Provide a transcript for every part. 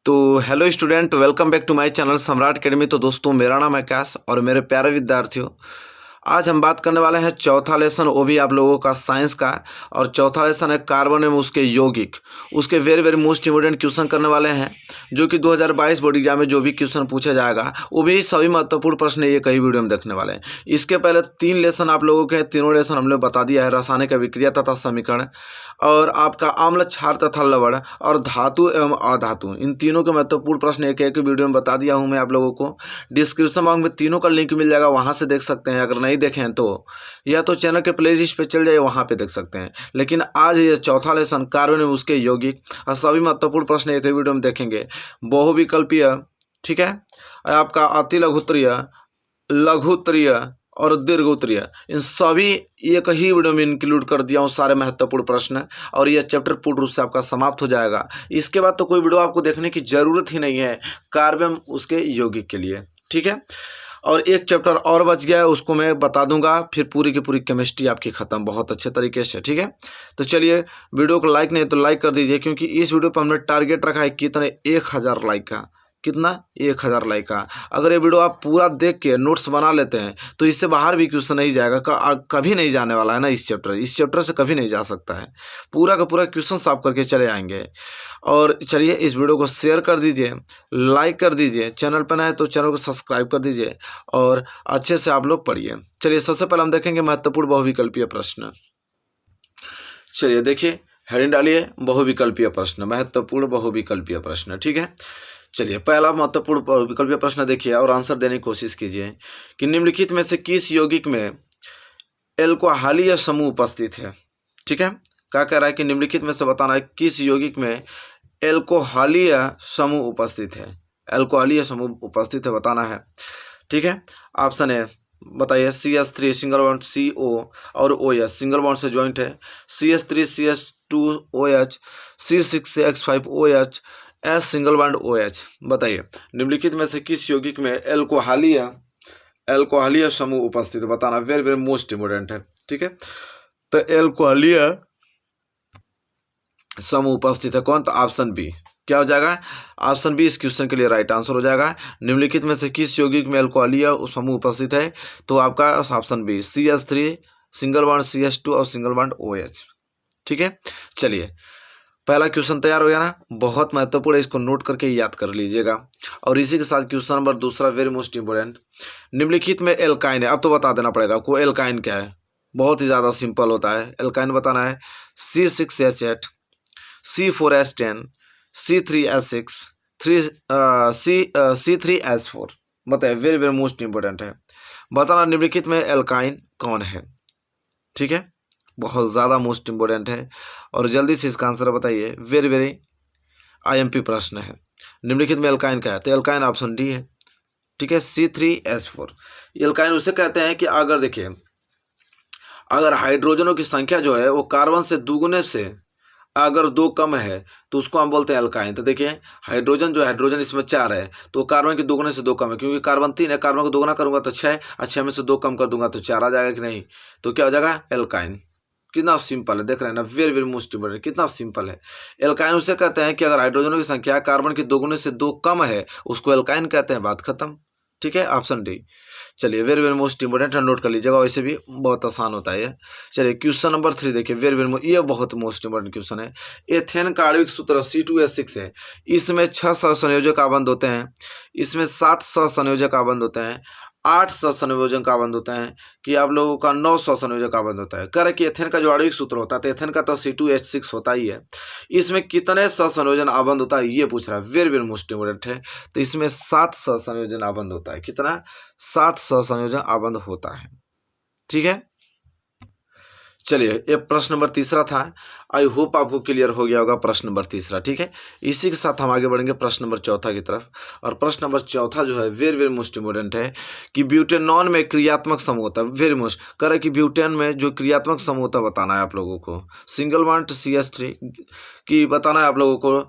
तो hello student, welcome back to my channel Samrat academy. तो दोस्तों, मेरा नाम है कैश और मेरे प्यारे विद्यार्थियों, आज हम बात करने वाले हैं चौथा लेसन, वो भी आप लोगों का साइंस का। और चौथा लेसन है कार्बन एवं उसके यौगिक। उसके very very most important question करने वाले हैं, जो कि 2022 बोर्ड एग्जाम में जो भी क्वेश्चन पूछा जाएगा वो भी सभी महत्वपूर्ण प्रश्न ये कई वीडियो में देखने वाले हैं। इसके पहले 3 लेसन आप लोगों के, तीनों लेसन हमने बता दिया है। रासायनिक अभिक्रिया तथा समीकरण, और आपका आम्ल क्षार तथा लवण, और धातु एवं अधातु, इन तीनों के महत्वपूर्ण प्रश्न एक एक वीडियो में बता दिया हूं मैं आप लोगों को। डिस्क्रिप्शन बॉक्स में तीनों का लिंक मिल जाएगा, वहां से देख सकते हैं। अगर नहीं देखें तो या तो चैनल के प्लेलिस्ट पे चल जाइए, वहां पे देख सकते हैं। लेकिन आज ये चौथा लेसन कार्बन एवं उसके यौगिक, और सभी महत्वपूर्ण प्रश्न एक ही वीडियो में देखेंगे। बहुविकल्पीय, ठीक है, आपका अति लघुत्तरीय, लघुत्तरीय और दीर्घोत्तरीय, इन सभी एक ही वीडियो में इंक्लूड कर दिया हूँ सारे महत्वपूर्ण प्रश्न, और यह चैप्टर पूर्ण रूप से आपका समाप्त हो जाएगा। इसके बाद तो कोई वीडियो आपको देखने की जरूरत ही नहीं है कार्बन उसके यौगिक के लिए, ठीक है। और एक चैप्टर और बच गया है, उसको मैं बता दूंगा, फिर पूरी की पूरी केमिस्ट्री आपकी खत्म बहुत अच्छे तरीके से, ठीक है। तो चलिए, वीडियो को लाइक नहीं तो लाइक कर दीजिए, क्योंकि इस वीडियो पर हमने टारगेट रखा है कितने, 1000 लाइक का। कितना? 1000 लाइक का। अगर ये वीडियो आप पूरा देख के नोट्स बना लेते हैं तो इससे बाहर भी क्वेश्चन नहीं जाएगा, कभी नहीं जाने वाला है ना। इस चैप्टर से कभी नहीं जा सकता है। पूरा का पूरा क्वेश्चन सॉल्व करके चले आएंगे। और चलिए, इस वीडियो को शेयर कर दीजिए, लाइक कर दीजिए, चैनल पर नए तो चैनल को सब्सक्राइब कर दीजिए, और अच्छे से आप लोग पढ़िए। चलिए, सबसे पहले हम देखेंगे महत्वपूर्ण बहुविकल्पीय प्रश्न। चलिए देखिए, हेडिंग डालिए, बहुविकल्पीय प्रश्न, महत्वपूर्ण बहुविकल्पीय प्रश्न, ठीक है। चलिए, पहला महत्वपूर्ण बहुविकल्पीय प्रश्न देखिए और आंसर देने की कोशिश कीजिए कि निम्नलिखित में से किस यौगिक में एल्कोहलीय समूह उपस्थित है, ठीक है। क्या कह रहा है कि निम्नलिखित में से बताना है किस यौगिक में एल्कोहलीय समूह उपस्थित है। एल्कोहलीय समूह उपस्थित है बताना है, ठीक है। ऑप्शन है, बताइए, CH3 सिंगल बॉन्ड CO और OH सिंगल बॉन्ड से ज्वाइंट है, CH3 CH2OH, C6H5OH, S single bond OH। बताइए, निम्नलिखित में से किस यौगिक में एल्कोहलीय समूह उपस्थित है बताना। वेरी वेरी मोस्ट इंपोर्टेंट है, ठीक है। तो एल्कोहलीय समूह उपस्थित है कौन? तो ऑप्शन बी। क्या हो जाएगा? ऑप्शन बी इस क्वेश्चन के लिए राइट आंसर हो जाएगा। निम्नलिखित में से किस यौगिक में एल्कोहलीय समूह उपस्थित है? तो आपका option B, CH3 single bond CH2 और सिंगल बॉन्ड OH, ठीक है। चलिए, पहला क्वेश्चन तैयार हो गया ना, बहुत महत्वपूर्ण है, इसको नोट करके याद कर लीजिएगा। और इसी के साथ क्वेश्चन नंबर दूसरा, वेरी मोस्ट इंपोर्टेंट, निम्नलिखित में एल्काइन है। अब तो बता देना पड़ेगा आपको एल्काइन क्या है, बहुत ही ज़्यादा सिंपल होता है। एल्काइन बताना है C6H8, C4H10, C3H6, C3H4। बताइए, वेरी वेरी मोस्ट इंपोर्टेंट है, बताना निम्नलिखित में एल्काइन कौन है, ठीक है। बहुत ज़्यादा मोस्ट इंपोर्टेंट है, और जल्दी से इसका आंसर बताइए। वेरी वेरी IMP प्रश्न है। निम्नलिखित में एल्काइन क्या है? तो एल्काइन ऑप्शन डी है, ठीक है, C3H4। एल्काइन उसे कहते हैं कि अगर देखिए, अगर हाइड्रोजनों की संख्या जो है वो कार्बन से दुगुने से अगर 2 कम है तो उसको हम बोलते हैं एल्काइन। तो देखिए, हाइड्रोजन जो है, हाइड्रोजन इसमें 4 है तो कार्बन के दोगुने से 2 कम है, क्योंकि कार्बन 3 है, कार्बन को दोगुना करूंगा तो 6, और 6 में से 2 कम कर दूंगा तो 4 आ जाएगा कि नहीं? तो क्या हो जाएगा? एल्काइन। कितना सिंपल है, देख रहे हैं ना, वेरी वेरी मोस्ट इंपोर्टेंट, कितना सिंपल है। एल्काइन उसे कहते हैं कि अगर हाइड्रोजनों की संख्या कार्बन के दोगुने से 2 कम है, उसको एल्काइन कहते हैं, बात खत्म, ठीक है, ऑप्शन डी। चलिए, वेरी वेरी मोस्ट इंपोर्टेंट है, नोट कर लीजिएगा, वैसे भी बहुत आसान होता है। चलिए, क्वेश्चन नंबर 3 देखिए, वेरी वेरी ये बहुत मोस्ट इंपोर्टेंट क्वेश्चन है। एथेन का आणविक सूत्र C2H6 है, इसमें 6 सहसंयोजक आबंध होते हैं, इसमें 7 सहसंयोजक आबंध होते हैं, 8 सहसंयोजक आबंध होते हैं, कि आप लोगों का 9 सहसंयोजक आबंध होता है। कह रहे कि एथेन का जो आणविक सूत्र होता है, तो एथेन का तो C2H6 होता ही है, इसमें कितने सहसंयोजन आबंध होता है ये पूछ रहा है। वेरी वेरी मोस्ट इंपोर्टेंट है। तो इसमें 7 सहसंयोजन आबंध होता है। कितना? 7 सहसंयोजन आबंध होता है, ठीक है। चलिए, ये प्रश्न नंबर तीसरा था। आई होप आपको क्लियर हो गया होगा प्रश्न नंबर तीसरा, ठीक है। इसी के साथ हम आगे बढ़ेंगे प्रश्न नंबर चौथा की तरफ। और प्रश्न नंबर चौथा जो है, वेरी वेरी मोस्ट इंपोर्टेंट है, कि ब्यूटेनॉन में क्रियात्मक समूह होता है। वेरी मोस्ट कह रहे कि ब्यूटेन में जो क्रियात्मक समूह होता है बताना है आप लोगों को। सिंगल बॉन्ड CH3 की बताना है आप लोगों को,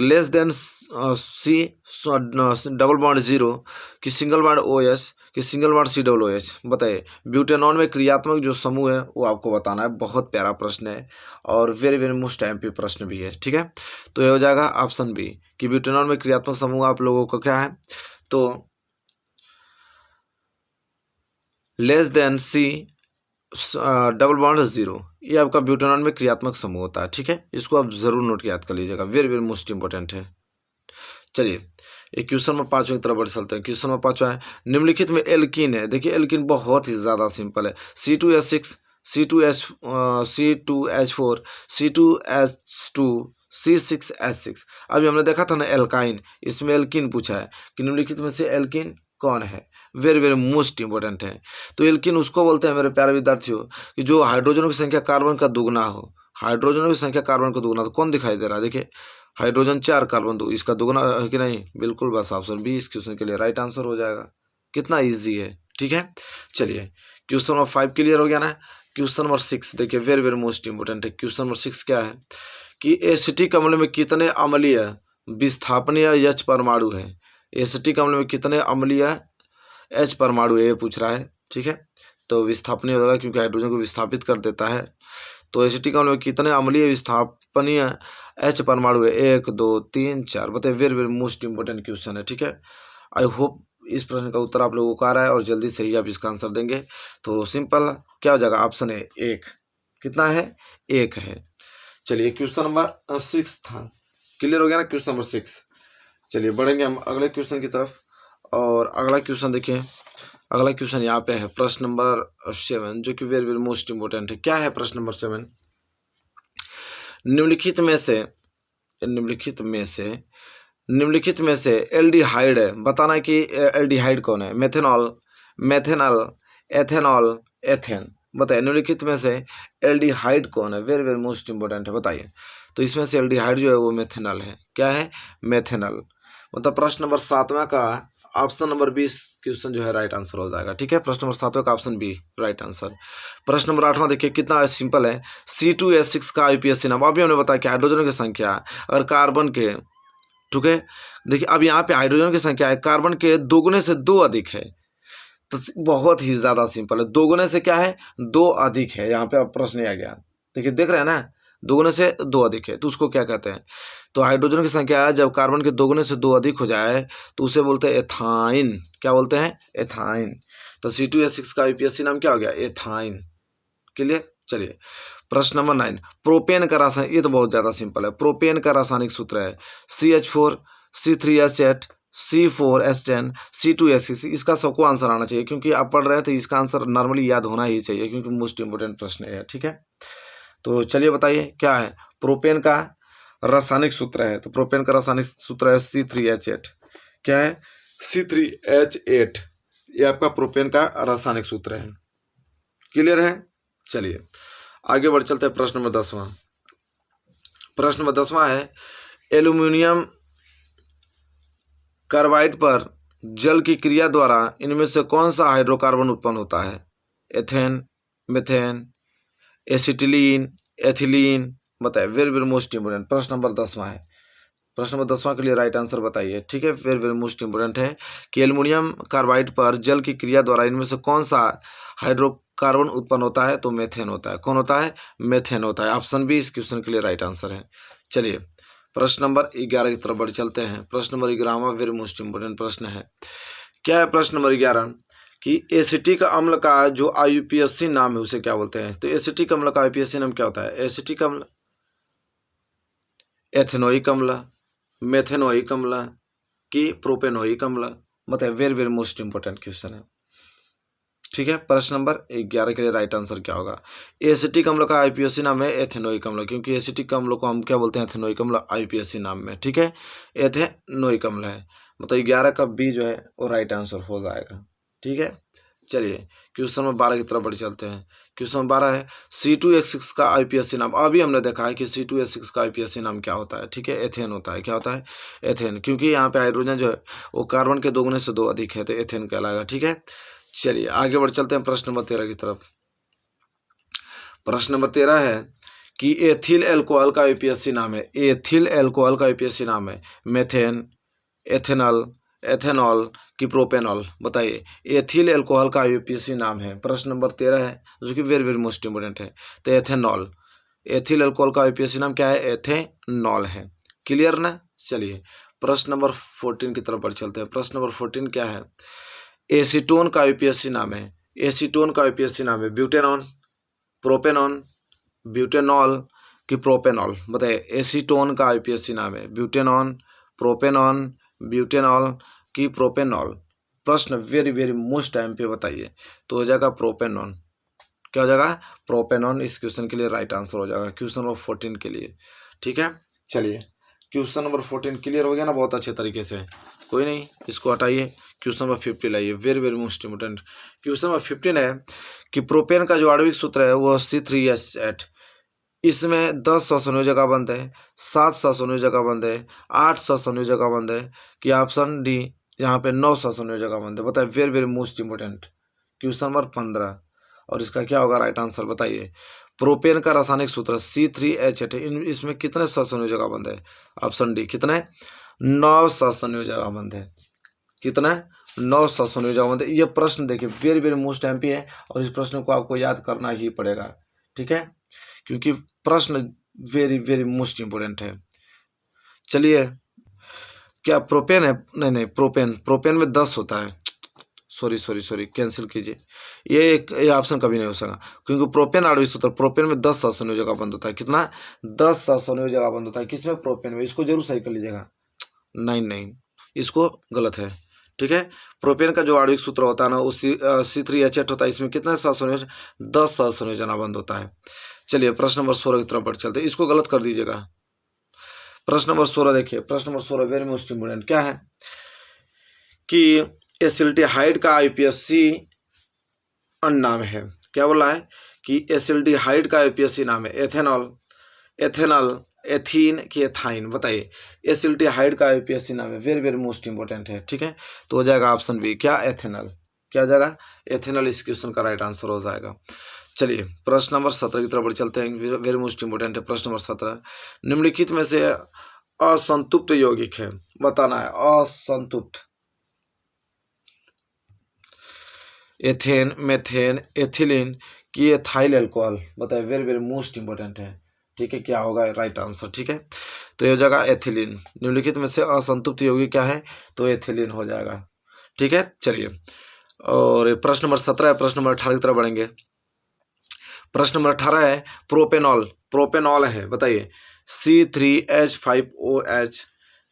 less than C double bond zero कि सिंगल बॉन्ड ओ एस कि single bond C double O H. बताइए ब्यूटेनॉन में क्रियात्मक जो समूह है वो आपको बताना है। बहुत प्यारा प्रश्न है और वेरी वेरी मोस्ट एमपी प्रश्न भी है। ठीक है, तो ये हो जाएगा ऑप्शन बी कि ब्यूटेनॉन में क्रियात्मक समूह आप लोगों को क्या है, तो less than C double bond zero, ये आपका ब्यूटेनॉन में क्रियात्मक समूह होता है। ठीक है, इसको आप जरूर नोट याद कर लीजिएगा, वेरी वेरी मोस्ट इंपॉर्टेंट है। चलिए एक क्वेश्चन में पांचवें की तरफ बढ़ चलते हैं। क्वेश्चन में पांचवा है, निम्नलिखित में एल्कीन है। देखिए एल्कीन बहुत ही ज़्यादा सिंपल है, C2H6 C2H4 C2H2 C6H6। अभी हमने देखा था ना एल्काइन, इसमें एल्कीन पूछा है कि निम्नलिखित में से एल्कीन कौन है। वेरी वेरी मोस्ट इंपॉर्टेंट है। तो एल्कीन उसको बोलते हैं मेरे प्यारे विद्यार्थियों कि जो हाइड्रोजनों की संख्या कार्बन का दुगना हो। हाइड्रोजनों की संख्या कार्बन का दुगना, तो कौन दिखाई दे रहा है, देखिए हाइड्रोजन 4 कार्बन 2, इसका दुगना है कि नहीं, बिल्कुल, बस ऑप्शन बी इस क्वेश्चन के लिए राइट आंसर हो जाएगा। कितना इजी है। ठीक है, चलिए क्वेश्चन नंबर 5 क्लियर हो गया ना। क्वेश्चन नंबर 6 देखिए वेरी वेरी मोस्ट इंपॉर्टेंट है। क्वेश्चन नंबर 6 क्या है कि एसिटिक अम्ल में कितने अम्लीय विस्थापनीय H परमाणु है। एसिटिक अम्ल में कितने अम्लीय H परमाणु है, ये पूछ रहा है। ठीक है, तो विस्थापनीय होगा क्योंकि हाइड्रोजन को विस्थापित कर देता है। तो एसिटिक अम्ल में कितने अम्लीय विस्थापनीय H परमाणु है, 1 2 3 4। बताइए very very most important question है। ठीक है, आई होप इस प्रश्न का उत्तर आप लोगों को आ रहा है और जल्दी से ही आप इसका आंसर देंगे। तो सिंपल क्या हो जाएगा, ऑप्शन है 1। कितना है, 1 है। चलिए क्वेश्चन नंबर 6 था, क्लियर हो गया ना क्वेश्चन नंबर 6। चलिए बढ़ेंगे हम अगले क्वेश्चन की तरफ। और अगला क्वेश्चन देखिए, अगला क्वेश्चन यहाँ पे है प्रश्न नंबर 7, जो कि वेरी वेरी मोस्ट इंपॉर्टेंट है। क्या है प्रश्न नंबर 7, निम्नलिखित में से एल्डिहाइड है, बताना है कि एल्डिहाइड कौन है। Methanol, methanol, ethanol, ethane. बताइए निम्नलिखित में से एल्डिहाइड कौन है, वेरी वेरी मोस्ट इंपॉर्टेंट है। बताइए, तो इसमें से एल्डिहाइड जो है वो मेथेनॉल है। क्या है, मेथेनॉल। मतलब प्रश्न नंबर 7वां का ऑप्शन नंबर 20 क्वेश्चन जो है राइट आंसर हो जाएगा। ठीक है, प्रश्न नंबर 7वां का ऑप्शन बी राइट आंसर। प्रश्न नंबर 8वां देखिए कितना सिंपल है, C2H6 का IUPAC नाम। अभी हमने बताया कि हाइड्रोजनों की संख्या अगर कार्बन के, ठीक है, देखिए अब यहाँ पे हाइड्रोजन की संख्या है कार्बन के दोगुने से 2 अधिक है। तो बहुत ही ज़्यादा सिंपल है, दोगुने से क्या है, 2 अधिक है। यहाँ पे अब प्रश्न आ गया, देखिए देख रहे हैं ना, दोगुने से 2 अधिक है तो उसको क्या कहते हैं। तो हाइड्रोजन की संख्या जब कार्बन के दोगुने से 2 अधिक हो जाए तो उसे बोलते हैं एथाइन। क्या बोलते हैं, एथाइन। तो C2H6 का IUPAC नाम क्या हो गया, एथाइन। क्लियर। चलिए प्रश्न नंबर 9, प्रोपेन का रासायनिक, ये तो बहुत ज़्यादा सिंपल है। प्रोपेन का रासायनिक सूत्र है CH4 C3H8 C4H10 C2H6। इसका सबको आंसर आना चाहिए क्योंकि आप पढ़ रहे हैं तो इसका आंसर नॉर्मली याद होना ही चाहिए क्योंकि मोस्ट इंपोर्टेंट प्रश्न है। ठीक है, तो चलिए बताइए क्या है प्रोपेन का रासायनिक सूत्र है। तो प्रोपेन का रासायनिक सूत्र है C3H8। क्या है, C3H8, ये आपका प्रोपेन का रासायनिक सूत्र है। क्लियर है। चलिए आगे बढ़ चलते हैं। प्रश्न नंबर 10वां, प्रश्न नंबर 10वां है, एल्यूमिनियम कार्बाइड पर जल की क्रिया द्वारा इनमें से कौन सा हाइड्रोकार्बन उत्पन्न होता है। Ethane, methane, acetylene, ethylene. बताइए वेरी वेरी मोस्ट इंपोर्टेंट। प्रश्न नंबर 10वां है, प्रश्न नंबर 10वां के लिए राइट आंसर बताइए। ठीक है, वेरी वेरी मोस्ट इंपोर्टेंट है कि एल्युमिनियम कार्बाइड पर जल की क्रिया द्वारा इनमें से कौन सा हाइड्रोकार्बन उत्पन्न होता है। तो मेथेन होता है। कौन होता है, मेथेन होता है। ऑप्शन बी इस क्वेश्चन के लिए राइट आंसर है। चलिए प्रश्न नंबर 11 की तरफ बढ़ चलते हैं। प्रश्न नंबर 11वां वेरी मोस्ट इंपोर्टेंट प्रश्न है। क्या है प्रश्न नंबर 11 कि एसिटिक अम्ल का जो IUPAC नाम है उसे क्या बोलते हैं। तो एसिटिक अम्ल का IUPAC नाम क्या होता है। एसिटिक अम्ल, एथेनोइक अम्ल, मेथेनोइक अम्ल कि प्रोपेनोइक अम्ल। बताइए very very most important question है। ठीक है, प्रश्न नंबर 11 के लिए राइट आंसर क्या होगा। एसिटिक अम्ल का IUPAC नाम है एथेनोइक अम्ल, क्योंकि एसिटिक अम्ल को हम क्या बोलते हैं, एथेनोइक अम्ल IUPAC नाम में। ठीक है, एथेनोइक अम्ल है। मतलब 11 का बी जो है वो राइट आंसर हो जाएगा। ठीक है, चलिए क्वेश्चन नंबर 12 की तरफ बढ़ चलते हैं। क्वेश्चन नंबर 12 है, C2H6 का IUPAC नाम। अभी हमने देखा है कि C2H6 का IUPAC नाम क्या होता है। ठीक है, एथेन होता है। क्या होता है, एथेन, क्योंकि यहाँ पे हाइड्रोजन जो है वो कार्बन के दोगुने से 2 अधिक है तो एथेन कहलाएगा। ठीक है, चलिए आगे बढ़ चलते हैं प्रश्न नंबर 13 की तरफ। प्रश्न नंबर 13 है कि एथिल एल्कोहल का यूपीएससी नाम है, एथिल एल्कोहल का यूपीएससी नाम है मेथेन, एथेनॉल, एथेनॉल कि प्रोपेनॉल, बताइए। एथिल एल्कोहल का यूपीएससी नाम है। प्रश्न नंबर 13 है जो कि वेरी वेरी मोस्ट इंपोर्टेंट है। तो एथेनॉल, एथिल एल्कोहल का यूपीएससी नाम क्या है? एथेनॉल है। क्लियर ना? चलिए प्रश्न नंबर 14 की तरफ बढ़ चलते हैं। प्रश्न नंबर 14 क्या है? एसीटोन का यूपीएससी नाम है, एसीटोन का यूपीएससी नाम है ब्यूटेनॉन, प्रोपेनॉन, ब्यूटेनॉल कि प्रोपेनॉल, बताइए। एसीटोन का यूपीएससी नाम है ब्यूटेनॉन, प्रोपेनॉन, ब्यूटेनॉल कि प्रोपेनॉल। प्रश्न वेरी वेरी मोस्ट टाइम पे बताइए। तो हो जाएगा प्रोपेनॉन। क्या हो जाएगा? प्रोपेनॉन इस क्वेश्चन के लिए राइट आंसर हो जाएगा, क्वेश्चन नंबर 14 के लिए। ठीक है, चलिए क्वेश्चन नंबर 14 क्लियर हो गया ना बहुत अच्छे तरीके से? कोई नहीं, इसको हटाइए, क्वेश्चन नंबर 15 लाइए, very very most important. Question number 15 है कि प्रोपेन का जो आणविक सूत्र है वो C3H8, इसमें 10 सहसंयोजक बंद है, 7 सहसंयोजक बंद है, 8 सहसंयोजक बंद है कि ऑप्शन डी यहाँ पे 9 सहसंयोजक बंद है। बताइए, very very most important question number 15, और इसका क्या होगा राइट आंसर? बताइए। प्रोपेन का रासायनिक सूत्र C3H8, इसमें कितने सहसंयोजक बंद है? ऑप्शन डी कितने? 9 सहसंयोजक बंद है। कितना? 9 सहसंयोजक बंद है। ये प्रश्न देखिए वेरी वेरी मोस्ट एमपी है, और इस प्रश्न को आपको याद करना ही पड़ेगा। ठीक है, क्योंकि प्रश्न वेरी वेरी मोस्ट इंपोर्टेंट है। चलिए, क्या प्रोपेन है? नहीं, प्रोपेन में 10 होता है। सॉरी कैंसिल कीजिए, ये ऑप्शन कभी नहीं हो सका, क्योंकि प्रोपेन आणविक सूत्र, प्रोपेन में 10 सहसंयोजक बंद होता है। कितना? 10 सहसंयोजक बंद होता है। किसमें? प्रोपेन में। इसको जरूर सही कर लीजिएगा। नहीं, इसको गलत है। ठीक है, प्रोपेन का जो आणविक सूत्र होता है ना, वो C3H8 होता है। इसमें कितने सहसंयोजक? 10 सहसंयोजक बंद होता है। चलिए प्रश्न नंबर 16 की तरफ बढ़ चलते हैं, इसको गलत कर दीजिएगा। प्रश्न नंबर 16 देखिए, प्रश्न नंबर 16 वेरी मोस्ट इंपोर्टेंट क्या है कि एसिल्डिहाइड का आईपीएससी नाम है। क्या बोला है कि एसिल्डिहाइड का आईपीएससी नाम है एथेनॉल, एथेनॉल, एथीन कि एथाइन, बताइए। एसिल्डिहाइड का आईपीएससी नाम है, वेरी वेरी मोस्ट इंपोर्टेंट है। ठीक है, तो हो जाएगा ऑप्शन बी, क्या? एथेनॉल। क्या हो जाएगा? एथेनॉल इस क्वेश्चन का राइट आंसर हो जाएगा। चलिए प्रश्न नंबर 17 की तरफ बढ़ चलते हैं, वेरी मोस्ट इंपोर्टेंट है। प्रश्न नंबर 17, निम्नलिखित में से असंतुप्त यौगिक है, बताना है। असंतुप्त, एथेन, मेथेन, एथिलीन कि एथाइल अल्कोहल, बताइए। वेरी वेरी मोस्ट इंपोर्टेंट है। ठीक है, क्या होगा राइट आंसर? ठीक है, तो ये हो जाएगा एथिलीन। निम्नलिखित में से असंतुप्त यौगिक क्या है? तो एथिलीन हो जाएगा। ठीक है, चलिए, और प्रश्न नंबर 17 है। प्रश्न नंबर 18 की तरफ बढ़ेंगे। प्रश्न नंबर 18 है प्रोपेनॉल, प्रोपेनॉल है, बताइए। C3H5OH,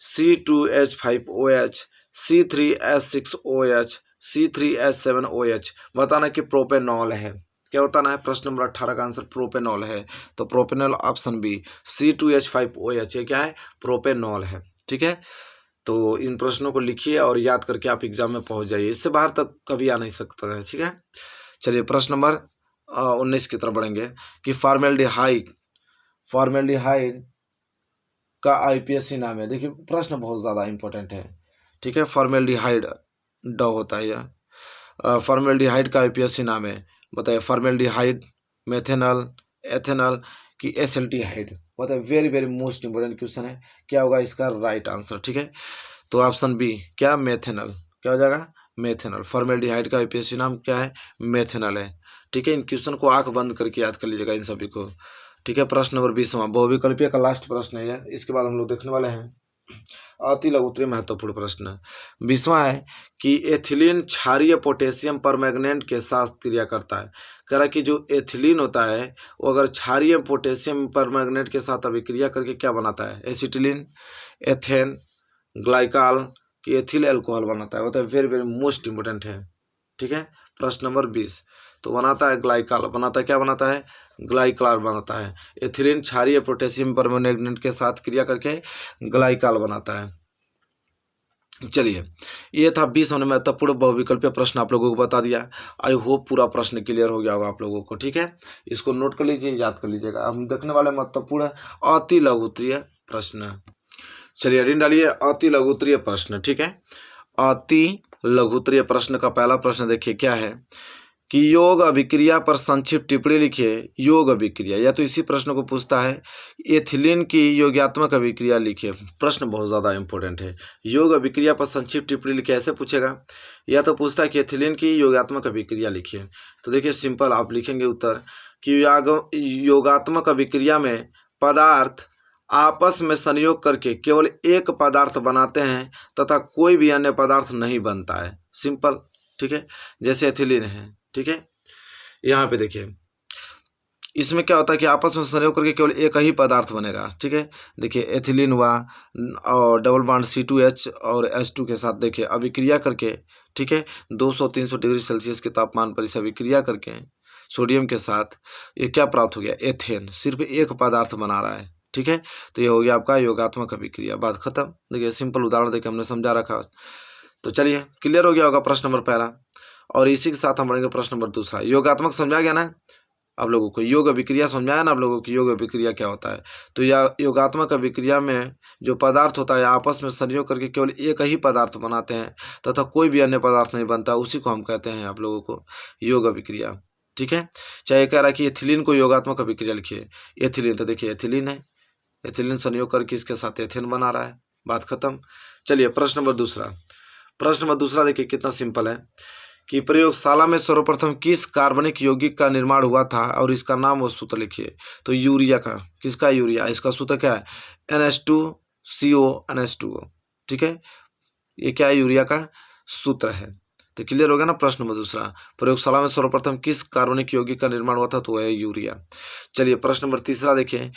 C2H5OH, C3H6OH, C3H7OH, बताना कि प्रोपेनॉल है। क्या बताना है? प्रश्न नंबर 18 का आंसर प्रोपेनॉल है। तो प्रोपेनॉल ऑप्शन बी, C2H5OH, ये क्या है? प्रोपेनॉल है। ठीक है, तो इन प्रश्नों को लिखिए और याद करके आप एग्जाम में पहुंच जाइए, इससे बाहर तक कभी आ नहीं सकता है। ठीक है, चलिए प्रश्न नंबर 19 की तरफ बढ़ेंगे कि फॉर्मेल्डिहाइड, फॉर्मेल्डिहाइड का आईपीएससी नाम है। देखिए प्रश्न बहुत ज़्यादा इंपॉर्टेंट है। ठीक है, फॉर्मेल्डिहाइड ड होता है यह। फॉर्मेल्डिहाइड का आईपीएससी नाम है, बताइए। फॉर्मेल्डिहाइड, मेथेनॉल, एथेनॉल कि एसिल्डिहाइड, बताइए। Very very most important question है। क्या होगा इसका राइट आंसर? ठीक है, तो ऑप्शन बी, क्या? मेथेनॉल। क्या हो जाएगा? मेथेनॉल। फॉर्मेल्डिहाइड का आईपीएससी नाम क्या है? मेथेनॉल है। ठीक है, इन क्वेश्चन को आंख बंद करके याद कर लीजिएगा इन सभी को। ठीक है, प्रश्न नंबर 20वां, बहुविकल्पीय का लास्ट प्रश्न है, इसके बाद हम लोग देखने वाले हैं अति लघुत्तरीय महत्वपूर्ण प्रश्न। 20वां है कि एथिलीन क्षारीय पोटेशियम परमैंगनेट के साथ क्रिया करता है। कह रहा है कि जो एथिलीन होता है वो अगर क्षारीय पोटेशियम परमैंगनेट के साथ अभिक्रिया करके क्या बनाता है? एसिटिलीन, एथेन, ग्लाइकाल कि एथिल अल्कोहल बनाता है, बताइए। वेरी वेरी मोस्ट इंपोर्टेंट है। ठीक है, प्रश्न नंबर 20, तो बनाता है ग्लाइकाल, बनाता है, क्या बनाता है? ग्लाइकाल बनाता है। एथिलीन क्षारीय पोटेशियम परमैंगनेट के साथ क्रिया करके ग्लाइकाल बनाता है। चलिए, ये था 20 महत्वपूर्ण बहुविकल्पीय प्रश्न, आप लोगों को बता दिया। आई होप पूरा प्रश्न क्लियर हो गया होगा आप लोगों को। ठीक है, इसको नोट कर लीजिए, याद कर लीजिएगा। हम देखने वाले महत्वपूर्ण अति लघुत्तरीय प्रश्न। चलिए रीड डालिए, अति लघुत्तरीय प्रश्न। ठीक है, अति लघुत्तरीय प्रश्न का पहला प्रश्न देखिए क्या है कि योग अभिक्रिया पर संक्षिप्त टिप्पणी लिखिए। योग अभिक्रिया, या तो इसी प्रश्न को पूछता है एथिलीन की योगात्मक अभिक्रिया लिखिए। प्रश्न बहुत ज़्यादा इंपॉर्टेंट है। योग अभिक्रिया पर संक्षिप्त टिप्पणी लिखिए ऐसे पूछेगा, या तो पूछता है कि एथिलीन की योगात्मक अभिक्रिया लिखिए। तो देखिए सिंपल आप लिखेंगे उत्तर कि योगात्मक अभिक्रिया में पदार्थ आपस में संयोग करके केवल एक पदार्थ बनाते हैं तथा कोई भी अन्य पदार्थ नहीं बनता है। सिंपल, ठीक है, जैसे एथिलीन है, ठीक है। यहाँ पे देखिए इसमें क्या होता है कि आपस में संयोग करके केवल एक ही पदार्थ बनेगा, ठीक है। देखिए एथिलीन हुआ और डबल बॉन्ड C2H और H2 के साथ देखिए अभिक्रिया करके, ठीक है, 200-300 डिग्री सेल्सियस के तापमान पर इसे अभिक्रिया करके सोडियम के साथ ये क्या प्राप्त हो गया, एथेन। सिर्फ एक पदार्थ बना रहा है, ठीक है। तो ये हो गया आपका योगात्मक अभिक्रिया, बात खत्म। देखिए सिंपल उदाहरण देके हमने समझा रखा। तो चलिए क्लियर हो गया होगा प्रश्न नंबर पहला, और इसी के साथ हम पढ़ेंगे प्रश्न नंबर दूसरा। योगात्मक समझा गया ना आप लोगों को, योग अभिक्रिया समझाया ना आप लोगों को, योग अभिक्रिया क्या होता है। तो योगात्मक अभिक्रिया में जो पदार्थ होता है आपस में संयोग करके केवल एक ही पदार्थ बनाते हैं तथा कोई भी अन्य पदार्थ नहीं बनता, उसी को हम कहते हैं आप लोगों को योग अभिक्रिया, ठीक है। चाहे कह रहा है कि एथिलीन को योगात्मक अभिक्रिया लिखिए। एथिलीन, तो देखिए एथिलीन है, एथिलीन संयोग करके इसके साथ एथेन बना रहा है, बात खत्म। चलिए प्रश्न नंबर दूसरा। प्रश्न नंबर दूसरा देखिए कितना सिंपल है कि प्रयोगशाला में सर्वप्रथम किस कार्बनिक यौगिक का निर्माण हुआ था और इसका नाम और सूत्र लिखिए। तो यूरिया का, किसका यूरिया, इसका सूत्र क्या है, NH2CO NH2O, ठीक है। ये क्या है, यूरिया का सूत्र है। तो क्लियर हो गया ना प्रश्न नंबर दूसरा। प्रयोगशाला में सर्वप्रथम किस कार्बनिक यौगिक का निर्माण हुआ था, तो है यूरिया। चलिए प्रश्न नंबर तीसरा देखिए,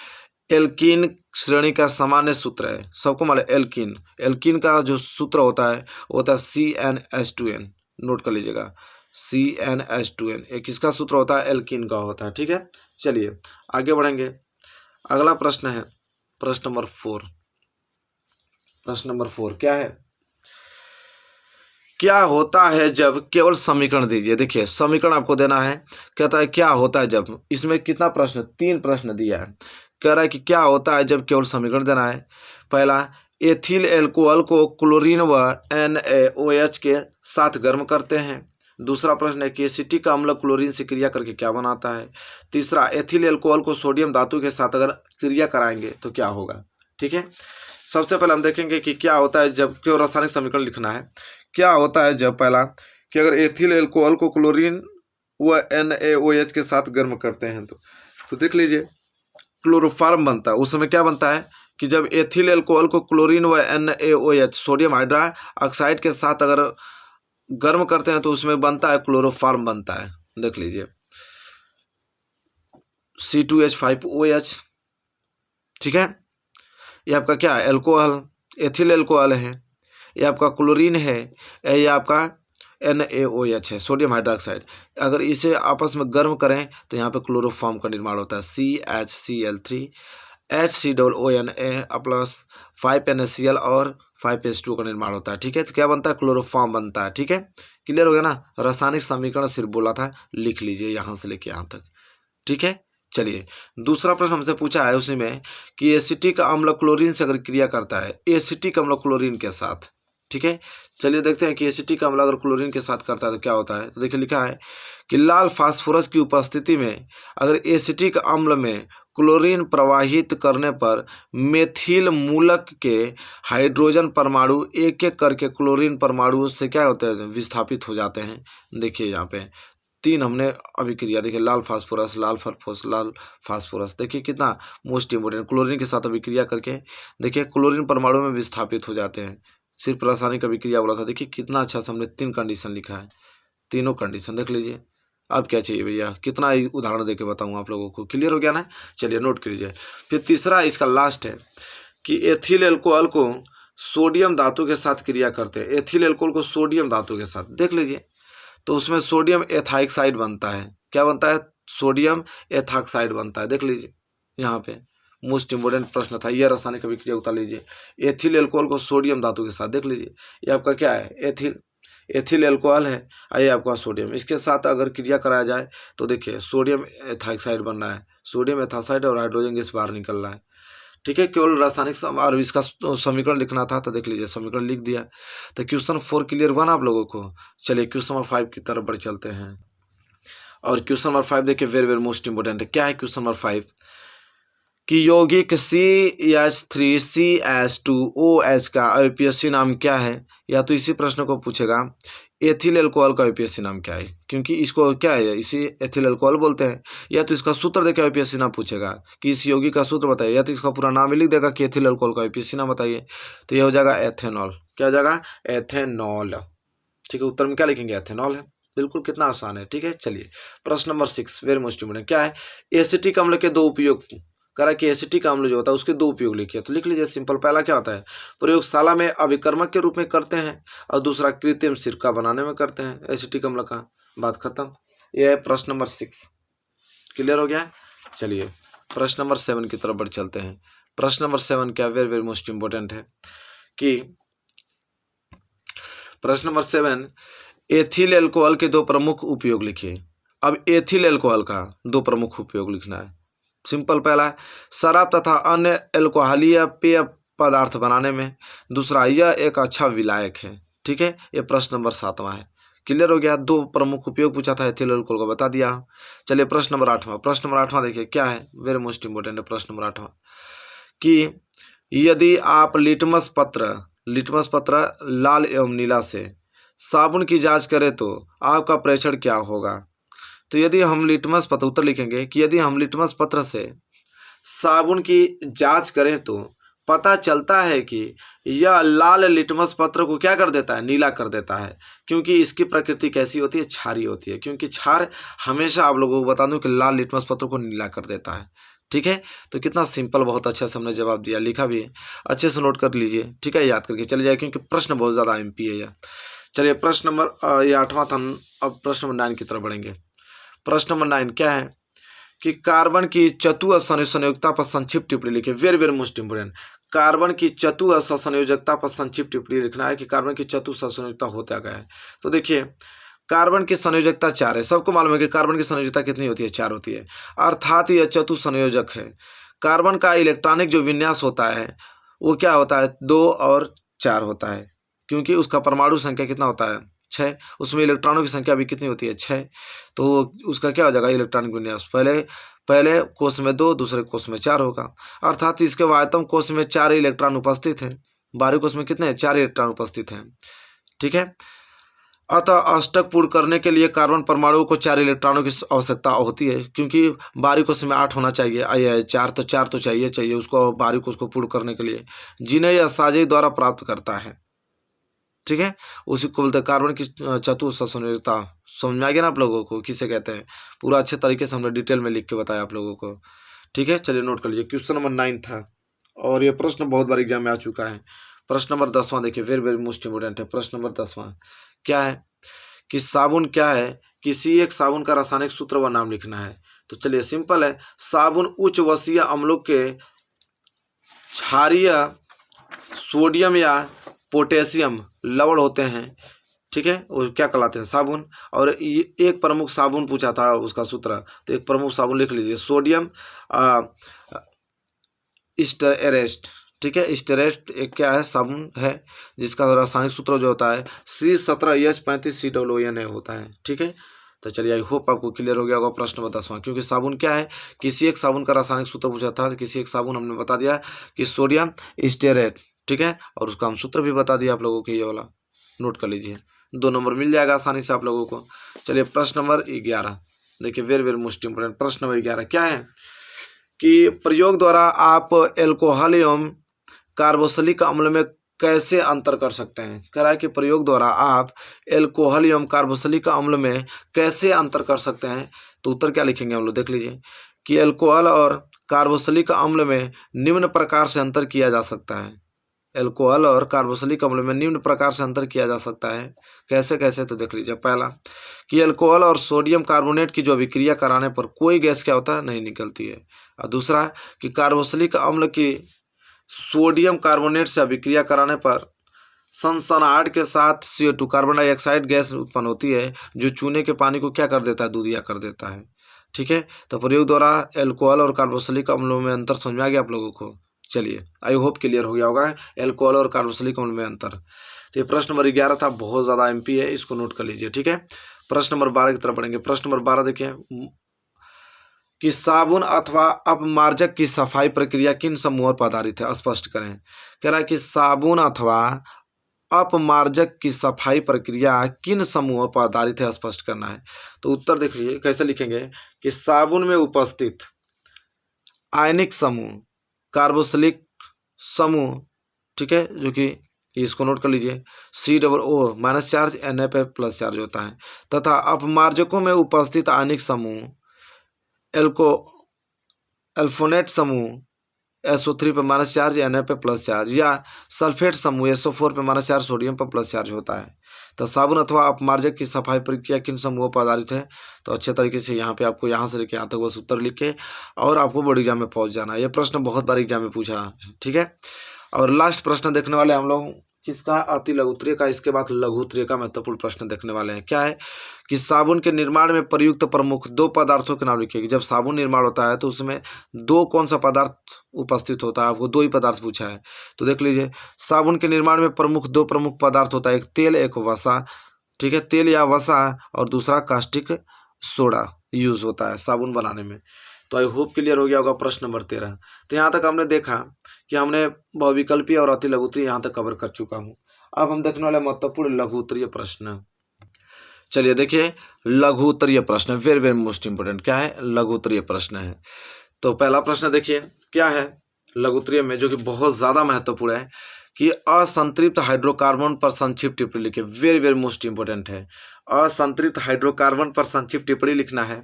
एल्कीन श्रेणी का सामान्य सूत्र है, सबको मालूम है एल्कीन। एल्कीन का जो सूत्र होता है वो होता है CnH2n, नोट कर लीजिएगा, CnH2n। एक किसका सूत्र होता है, एल्कीन का होता है, ठीक है। चलिए आगे बढ़ेंगे। अगला प्रश्न है प्रश्न नंबर 4। प्रश्न नंबर 4 क्या है, क्या होता है जब, केवल समीकरण दीजिए। देखिए समीकरण आपको देना है, कहता है क्या होता है जब। इसमें कितना प्रश्न, 3 प्रश्न दिया है। कह रहा है कि क्या होता है जब, केवल समीकरण देना है। पहला, एथिल एल्कोहल को क्लोरीन व NaOH के साथ गर्म करते हैं। दूसरा प्रश्न है कि एसिटिक अम्ल क्लोरीन से क्रिया करके क्या बनाता है। तीसरा, एथिल एल्कोहल को सोडियम धातु के साथ अगर क्रिया कराएंगे तो क्या होगा, ठीक है। सबसे पहले हम देखेंगे कि क्या होता है जब, केवल रासायनिक समीकरण लिखना है। क्या होता है जब, पहला कि अगर एथिल एल्कोहल को क्लोरीन व NaOH के साथ गर्म करते हैं तो देख लीजिए क्लोरोफॉर्म बनता है। उस समय क्या बनता है कि जब एथिल एल्कोहल को क्लोरीन व NaOH सोडियम हाइड्रोक्साइड के साथ अगर गर्म करते हैं तो उसमें बनता है क्लोरोफॉर्म बनता है। देख लीजिए C2H5OH, ठीक है। ये आपका क्या है, एल्कोहल, एथिल एल्कोहल है, ये आपका क्लोरीन है, ये आपका NaOH है, सोडियम हाइड्रोक्साइड। अगर इसे आपस में गर्म करें तो यहाँ पे क्लोरोफॉर्म का निर्माण होता है, CHCl3 HCOONA प्लस 5NaCl और 5H2 का निर्माण होता है, ठीक है। तो क्या बनता है, क्लोरोफॉर्म बनता है, ठीक है। क्लियर हो गया ना। रासायनिक समीकरण सिर्फ बोला था, लिख लीजिए यहाँ से लेके यहाँ तक, ठीक है। चलिए दूसरा प्रश्न हमसे पूछा है उसी में कि एसिटिक अम्ल क्लोरीन से अगर क्रिया करता है, एसिटिक अम्ल क्लोरीन के साथ, ठीक है। चलिए देखते हैं कि एसिटिक अम्ल अगर क्लोरीन के साथ करता है तो क्या होता है। तो देखिए लिखा है कि लाल फास्फोरस की उपस्थिति में अगर एसिटिक अम्ल में क्लोरीन प्रवाहित करने पर मेथिल मूलक के हाइड्रोजन परमाणु एक एक करके क्लोरीन परमाणु से क्या होते हैं, विस्थापित हो जाते हैं। देखिए यहाँ पे 3 हमने अभिक्रिया, देखिए लाल फास्फोरस, लाल फास्फोरस, देखिए कितना मोस्ट इम्पोर्टेंट, क्लोरीन के साथ अभिक्रिया करके देखिए क्लोरीन परमाणु में विस्थापित हो जाते हैं। सिर्फ रासायनिक अभिक्रिया बोला था, देखिए कितना अच्छा से हमने 3 कंडीशन लिखा है, तीनों कंडीशन देख लीजिए। अब क्या चाहिए भैया, कितना उदाहरण देके बताऊँ आप लोगों को। क्लियर हो गया ना। चलिए नोट कर लीजिए। फिर तीसरा इसका लास्ट है कि एथिल एल्कोहल को सोडियम धातु के साथ क्रिया करते हैं। एथिल एल्कोहल को सोडियम धातु के साथ देख लीजिए तो उसमें सोडियम एथाक्साइड बनता है। क्या बनता है, सोडियम एथाक्साइड बनता है, देख लीजिए यहाँ पे मोस्ट इम्पोर्टेंट प्रश्न था। यह रासायनिक अभिक्रिया उतार लीजिए, एथिल एल्कोहल को सोडियम धातु के साथ, देख लीजिए ये आपका क्या है, एथिल एल्कोहल है, ये आपका सोडियम, इसके साथ अगर क्रिया कराया जाए तो देखिए सोडियम एथाक्साइड बन रहा है, सोडियम एथाक्साइड और हाइड्रोजन गैस बाहर निकल रहा है, ठीक है। केवल रासायनिक और इसका समीकरण लिखना था तो देख लीजिए समीकरण लिख दिया। तो क्वेश्चन 4 क्लियर हुआ ना आप लोगों को। चलिए क्वेश्चन नंबर 5 की तरफ बढ़ चलते हैं। और क्वेश्चन नंबर 5 देखिए, वेरी वेरी मोस्ट इंपोर्टेंट है। क्या है क्वेश्चन नंबर 5 कि यौगिक CH3CH2OH का यूपीएससी नाम क्या है? या तो इसी प्रश्न को पूछेगा एथिल अल्कोहल का यूपीएससी नाम क्या है, क्योंकि इसको क्या है, इसी एथिल अल्कोहल बोलते हैं। या तो इसका सूत्र देकर यूपीएससी नाम पूछेगा कि इस यौगिक का सूत्र बताइए, या तो इसका पूरा नाम ही लिख देगा कि एथिल अल्कोहल का यूपीएससी नाम बताइए। तो यह हो जाएगा एथेनॉल। क्या हो जाएगा? एथेनॉल। ठीक है, उत्तर में क्या लिखेंगे? एथेनॉल है। बिल्कुल, कितना आसान है। ठीक है, चलिए प्रश्न नंबर 6 वेरी मोस्ट इंपोर्टेंट। क्या है? एसिटिक अम्ल के दो उपयोग करा कि एसिटिक अम्ल जो होता है उसके दो उपयोग लिखिए। तो लिख लीजिए सिंपल। पहला क्या होता है? प्रयोगशाला में अभिकर्मक के रूप में करते हैं, और दूसरा कृत्रिम सिरका बनाने में करते हैं एसिटिक अम्ल का। बात खत्म। यह है प्रश्न नंबर 6। क्लियर हो गया? चलिए प्रश्न नंबर 7 की तरफ बढ़ चलते हैं। प्रश्न नंबर 7 क्या? वेरी वेरी मोस्ट इंपोर्टेंट है कि प्रश्न नंबर 7 एथिल अल्कोहल के दो प्रमुख उपयोग लिखिए। अब एथिल अल्कोहल का दो प्रमुख उपयोग लिखना है। सिंपल। पहला, शराब तथा अन्य अल्कोहलीय पेय पदार्थ बनाने में। दूसरा, यह एक अच्छा विलायक है। ठीक है, ये प्रश्न नंबर 7वां है। क्लियर हो गया? दो प्रमुख उपयोग पूछा था एथिल अल्कोहल का, बता दिया। चलिए प्रश्न नंबर 8वां। प्रश्न नंबर 8वां देखिए क्या है, वेरी मोस्ट इंपोर्टेंट है प्रश्न नंबर 8वां कि यदि आप लिटमस पत्र लाल एवं नीला से साबुन की जांच करें तो आपका प्रेक्षण क्या होगा? तो यदि हम लिटमस पत्र, उत्तर लिखेंगे कि यदि हम लिटमस पत्र से साबुन की जांच करें तो पता चलता है कि यह लाल लिटमस पत्र को क्या कर देता है? नीला कर देता है। क्योंकि इसकी प्रकृति कैसी होती है? क्षारीय होती है। क्योंकि क्षार हमेशा, आप लोगों को बता दूं कि लाल लिटमस पत्र को नीला कर देता है। ठीक है, तो कितना सिंपल, बहुत अच्छा से हमने जवाब दिया, लिखा भी है। अच्छे से नोट कर लीजिए। ठीक है, याद करके चले जाए, क्योंकि प्रश्न बहुत ज़्यादा एमपी है यह। चलिए प्रश्न नंबर ये 8वां था। अब प्रश्न नंबर 9 की तरफ बढ़ेंगे। प्रश्न नंबर 9 क्या है कि कार्बन की चतुसंयोजकता पर संक्षिप्त टिप्पणी लिखिए। Very very most important. Carbon की चतुसंयोजकता पर संक्षिप्त टिप्पणी लिखना है कि कार्बन की चतुसंयोजकता होता क्या है। तो देखिए, कार्बन की संयोजकता 4 है। सबको मालूम है कि कार्बन की संयोजकता कितनी होती है? 4 होती है, अर्थात यह चतुसंयोजक है। कार्बन का इलेक्ट्रॉनिक जो विन्यास होता है वो क्या होता है? 2 और 4 होता है, क्योंकि उसका परमाणु संख्या कितना होता है? 6। उसमें इलेक्ट्रॉनों की संख्या भी कितनी होती है? 6। तो उसका क्या हो जाएगा? इलेक्ट्रॉनिक विन्यास पहले कोष में 2, दूसरे कोष में 4 होगा। अर्थात इसके वायतम कोष में 4 इलेक्ट्रॉन उपस्थित हैं, बाहरी कोष में कितने हैं? 4 इलेक्ट्रॉन उपस्थित हैं। ठीक है, अतः अष्टक पूर्ण करने के लिए कार्बन परमाणु को 4 इलेक्ट्रॉनों की आवश्यकता होती है, क्योंकि बाहरी कोष में 8 होना चाहिए। 4 तो चाहिए उसको, बाहरी कोष को पूर्ण करने के लिए, जिन्हें यह साझेदारी द्वारा प्राप्त करता है। ठीक है, उसी को बोलते हैं कार्बन की चतुसंयोजकता। समझ में आ गया ना आप लोगों को किसे कहते हैं? पूरा अच्छे तरीके से हमने डिटेल में लिख के बताया आप लोगों को। ठीक है, चलिए नोट कर लीजिए। क्वेश्चन नंबर 9 था, और ये प्रश्न बहुत बार एग्जाम में आ चुका है। प्रश्न नंबर 10वां देखिए, वेरी वेरी मोस्ट इंपोर्टेंट है। प्रश्न नंबर 10वां क्या है कि साबुन क्या है? किसी एक साबुन का रासायनिक सूत्र व नाम लिखना है। तो चलिए सिंपल है। साबुन उच्च वसीय अम्लों के क्षारीय सोडियम या पोटेशियम लवण होते हैं। ठीक है, वो क्या कहलाते हैं? साबुन। और ये एक प्रमुख साबुन पूछा था, उसका सूत्र, तो एक प्रमुख साबुन लिख लीजिए, सोडियम स्टेरेट। ठीक है, स्टेरेट एक क्या है? साबुन है, जिसका रासायनिक सूत्र जो होता है C17H35COON होता है। ठीक है, तो चलिए आई होप आपको क्लियर हो गया होगा प्रश्न नंबर 10वां। क्योंकि साबुन क्या है? किसी एक साबुन का रासायनिक सूत्र पूछा था, किसी एक साबुन हमने बता दिया कि सोडियम स्टेरेट। ठीक है, और उसका हम सूत्र भी बता दिया आप लोगों को, ये वाला नोट कर लीजिए। 2 नंबर मिल जाएगा आसानी से आप लोगों को। चलिए प्रश्न नंबर 11 देखिए, वेरी वेरी मोस्ट इंपोर्टेंट। प्रश्न नंबर 11 क्या है कि प्रयोग द्वारा आप एल्कोहल एवं कार्बोक्सिलिक अम्ल में कैसे अंतर कर सकते हैं? कह रहा है कि प्रयोग द्वारा आप एल्कोहल एवं कार्बोक्सिलिक अम्ल में कैसे अंतर कर सकते हैं। तो उत्तर क्या लिखेंगे हम लोग, देख लीजिए कि एल्कोहल और कार्बोक्सिलिक अम्ल में निम्न प्रकार से अंतर किया जा सकता है। एल्कोहल और कार्बोक्सिलिक अम्ल में निम्न प्रकार से अंतर किया जा सकता है। कैसे कैसे? तो देख लीजिए। पहला कि एल्कोहल और सोडियम कार्बोनेट की जो अभिक्रिया कराने पर कोई गैस क्या होता है? नहीं निकलती है। और दूसरा कि कार्बोक्सिलिक अम्ल की सोडियम कार्बोनेट से अभिक्रिया कराने पर सनसनाहट के साथ CO2 कार्बन डाइऑक्साइड गैस उत्पन्न होती है, जो चूने के पानी को क्या कर देता है? दूधिया कर देता है। ठीक है, तो प्रयोग द्वारा एल्कोहल और कार्बोक्सिलिक अम्लों में अंतर समझ में आ गया आप लोगों को? चलिए आई होप क्लियर हो गया होगा एल्कोहल और कार्बोक्सिलिक अम्ल में अंतर। तो ये प्रश्न नंबर 11 था, बहुत ज़्यादा MP है, इसको नोट कर लीजिए। ठीक है, प्रश्न नंबर 12 की तरफ बढ़ेंगे। प्रश्न नंबर 12 देखिए कि साबुन अथवा अपमार्जक की सफाई प्रक्रिया किन समूहों पर आधारित है, स्पष्ट करें। कह रहा है कि साबुन अथवा अपमार्जक की सफाई प्रक्रिया किन समूहों पर आधारित है, स्पष्ट करना है। तो उत्तर देख लीजिए कैसे लिखेंगे कि साबुन में उपस्थित आयनिक समूह, कार्बोक्सिलिक समूह, ठीक है, जो कि इसको नोट कर लीजिए, COO minus charge Na plus charge होता है, तथा अपमार्जकों में उपस्थित आयनिक समूह एल्फोनेट समूह SO3 पे माइनस चार्ज Na पे प्लस चार्ज, या सल्फेट समूह SO4 पे माइनस चार्ज सोडियम पर प्लस चार्ज होता है। तो साबुन अथवा अपमार्जक की सफाई प्रक्रिया किन समूहों पर आधारित है। तो अच्छे तरीके से यहाँ पे आपको यहाँ से लेके यहाँ तक बस उत्तर लिख के और आपको बोर्ड एग्जाम में पहुँच जाना है। ये प्रश्न बहुत बार एग्जाम में पूछा है, ठीक है। और लास्ट प्रश्न देखने वाले हम लोग किसका, अति लघुत्तरीय का। इसके बाद लघुत्तरीय का महत्वपूर्ण प्रश्न देखने वाले हैं। क्या है कि साबुन के निर्माण में प्रयुक्त प्रमुख 2 पदार्थों के नाम लिखिए। जब साबुन निर्माण होता है तो उसमें 2 कौन सा पदार्थ उपस्थित होता है, आपको 2 ही पदार्थ पूछा है। तो देख लीजिए, साबुन के निर्माण में दो प्रमुख पदार्थ होता है, एक तेल एक वसा, ठीक है, तेल या वसा, और दूसरा कास्टिक सोडा यूज होता है साबुन बनाने में। तो आई होप क्लियर हो गया होगा प्रश्न नंबर 13। तो यहाँ तक हमने देखा कि हमने बहुविकल्पीय और अति लघुत्तरीय यहाँ तक कवर कर चुका हूँ। अब हम देखने वाले महत्वपूर्ण लघुत्तरीय प्रश्न। चलिए देखिए, लघुत्तरीय प्रश्न वेरी वेरी मोस्ट इंपोर्टेंट। क्या है, लघुत्तरीय प्रश्न है। तो पहला प्रश्न देखिए क्या है लघुत्तरीय में, जो कि बहुत ज़्यादा महत्वपूर्ण है, कि असंतृप्त हाइड्रोकार्बन पर संक्षिप्त टिप्पणी लिखिए। वेरी वेरी मोस्ट इंपोर्टेंट है, असंतृप्त हाइड्रोकार्बन पर संक्षिप्त टिप्पणी लिखना है।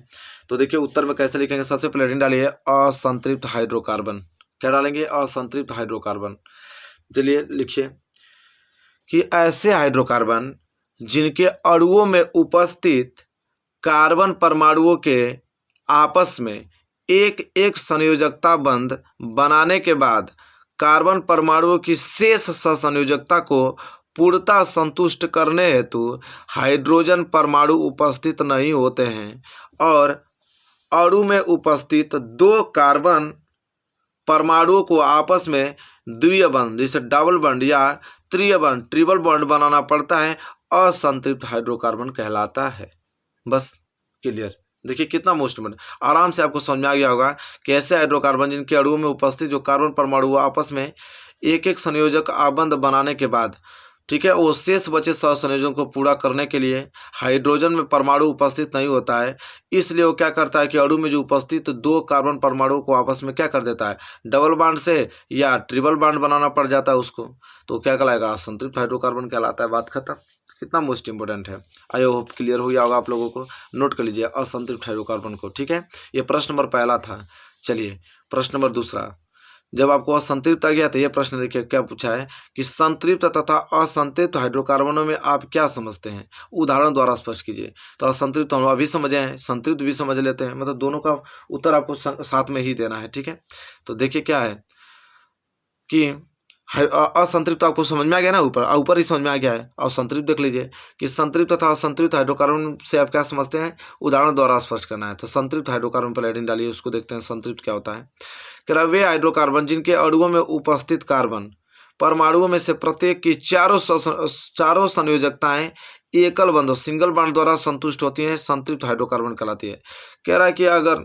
तो देखिए उत्तर में कैसे लिखेंगे, सबसे पहले हेडिंग डालिए असंतृप्त हाइड्रोकार्बन। क्या डालेंगे, असंतृप्त हाइड्रोकार्बन। चलिए लिखिए कि ऐसे हाइड्रोकार्बन जिनके अणुओं में उपस्थित कार्बन परमाणुओं के आपस में एक एक संयोजकता बंध बनाने के बाद कार्बन परमाणुओं की शेष सहसंयोजकता को पूर्णतः संतुष्ट करने हेतु हाइड्रोजन परमाणु उपस्थित नहीं होते हैं, और अणु में उपस्थित 2 कार्बन परमाणुओं को आपस में द्वितीय बंध, जैसे डबल बंड या त्रिय बंड, ट्रिपल बॉन्ड बनाना पड़ता है, असंतृप्त हाइड्रोकार्बन कहलाता है। बस क्लियर। देखिए कितना मोस्ट इंपोर्टेंट, आराम से आपको समझ में आ गया होगा कि ऐसे हाइड्रोकार्बन जिनके अणुओं में उपस्थित जो कार्बन परमाणु आपस में एक एक संयोजक आबंध बनाने के बाद, ठीक है, वो शेष बचे सहसंयोजन को पूरा करने के लिए हाइड्रोजन में परमाणु उपस्थित नहीं होता है। इसलिए वो क्या करता है कि अणु में जो उपस्थित 2 कार्बन परमाणुओं को आपस में क्या कर देता है, डबल बॉन्ड से या ट्रिपल बॉन्ड बनाना पड़ जाता है उसको। तो क्या कहलाएगा, असंतृप्त हाइड्रोकार्बन कहलाता है। बात खत्म। कितना मोस्ट इंपोर्टेंट है, आई होप क्लियर हो गया होगा आप लोगों को। नोट कर लीजिए असंतृप्त हाइड्रोकार्बन को, ठीक है। ये प्रश्न नंबर पहला था। चलिए प्रश्न नंबर दूसरा, जब आपको असंतृप्त आ गया तो ये प्रश्न देखिए क्या पूछा है कि संतृप्त तथा असंतृप्त हाइड्रोकार्बनों में आप क्या समझते हैं, उदाहरण द्वारा स्पष्ट कीजिए। तो असंतृप्त हम अभी समझे हैं, संतृप्त भी समझ लेते हैं, मतलब दोनों का उत्तर आपको साथ में ही देना है, ठीक है। तो देखिए क्या है कि असंतृप्त आपको समझ में आ गया ना, ऊपर ही समझ में आ गया है। और संतृप्त देख लीजिए कि संतृप्त तथा असंतृप्त हाइड्रोकार्बन से आप क्या समझते हैं, उदाहरण द्वारा स्पष्ट करना है। तो संतृप्त हाइड्रोकार्बन पर हेडिंग डालिए, उसको देखते हैं संतृप्त क्या होता है। कह रहा वे हाइड्रोकार्बन जिनके अणुओं में उपस्थित कार्बन परमाणुओं में से प्रत्येक की चारों संयोजकताएं एकल बंधों सिंगल बॉन्ड द्वारा संतुष्ट होती हैं, संतृप्त हाइड्रोकार्बन कहलाती है। कह रहा है कि अगर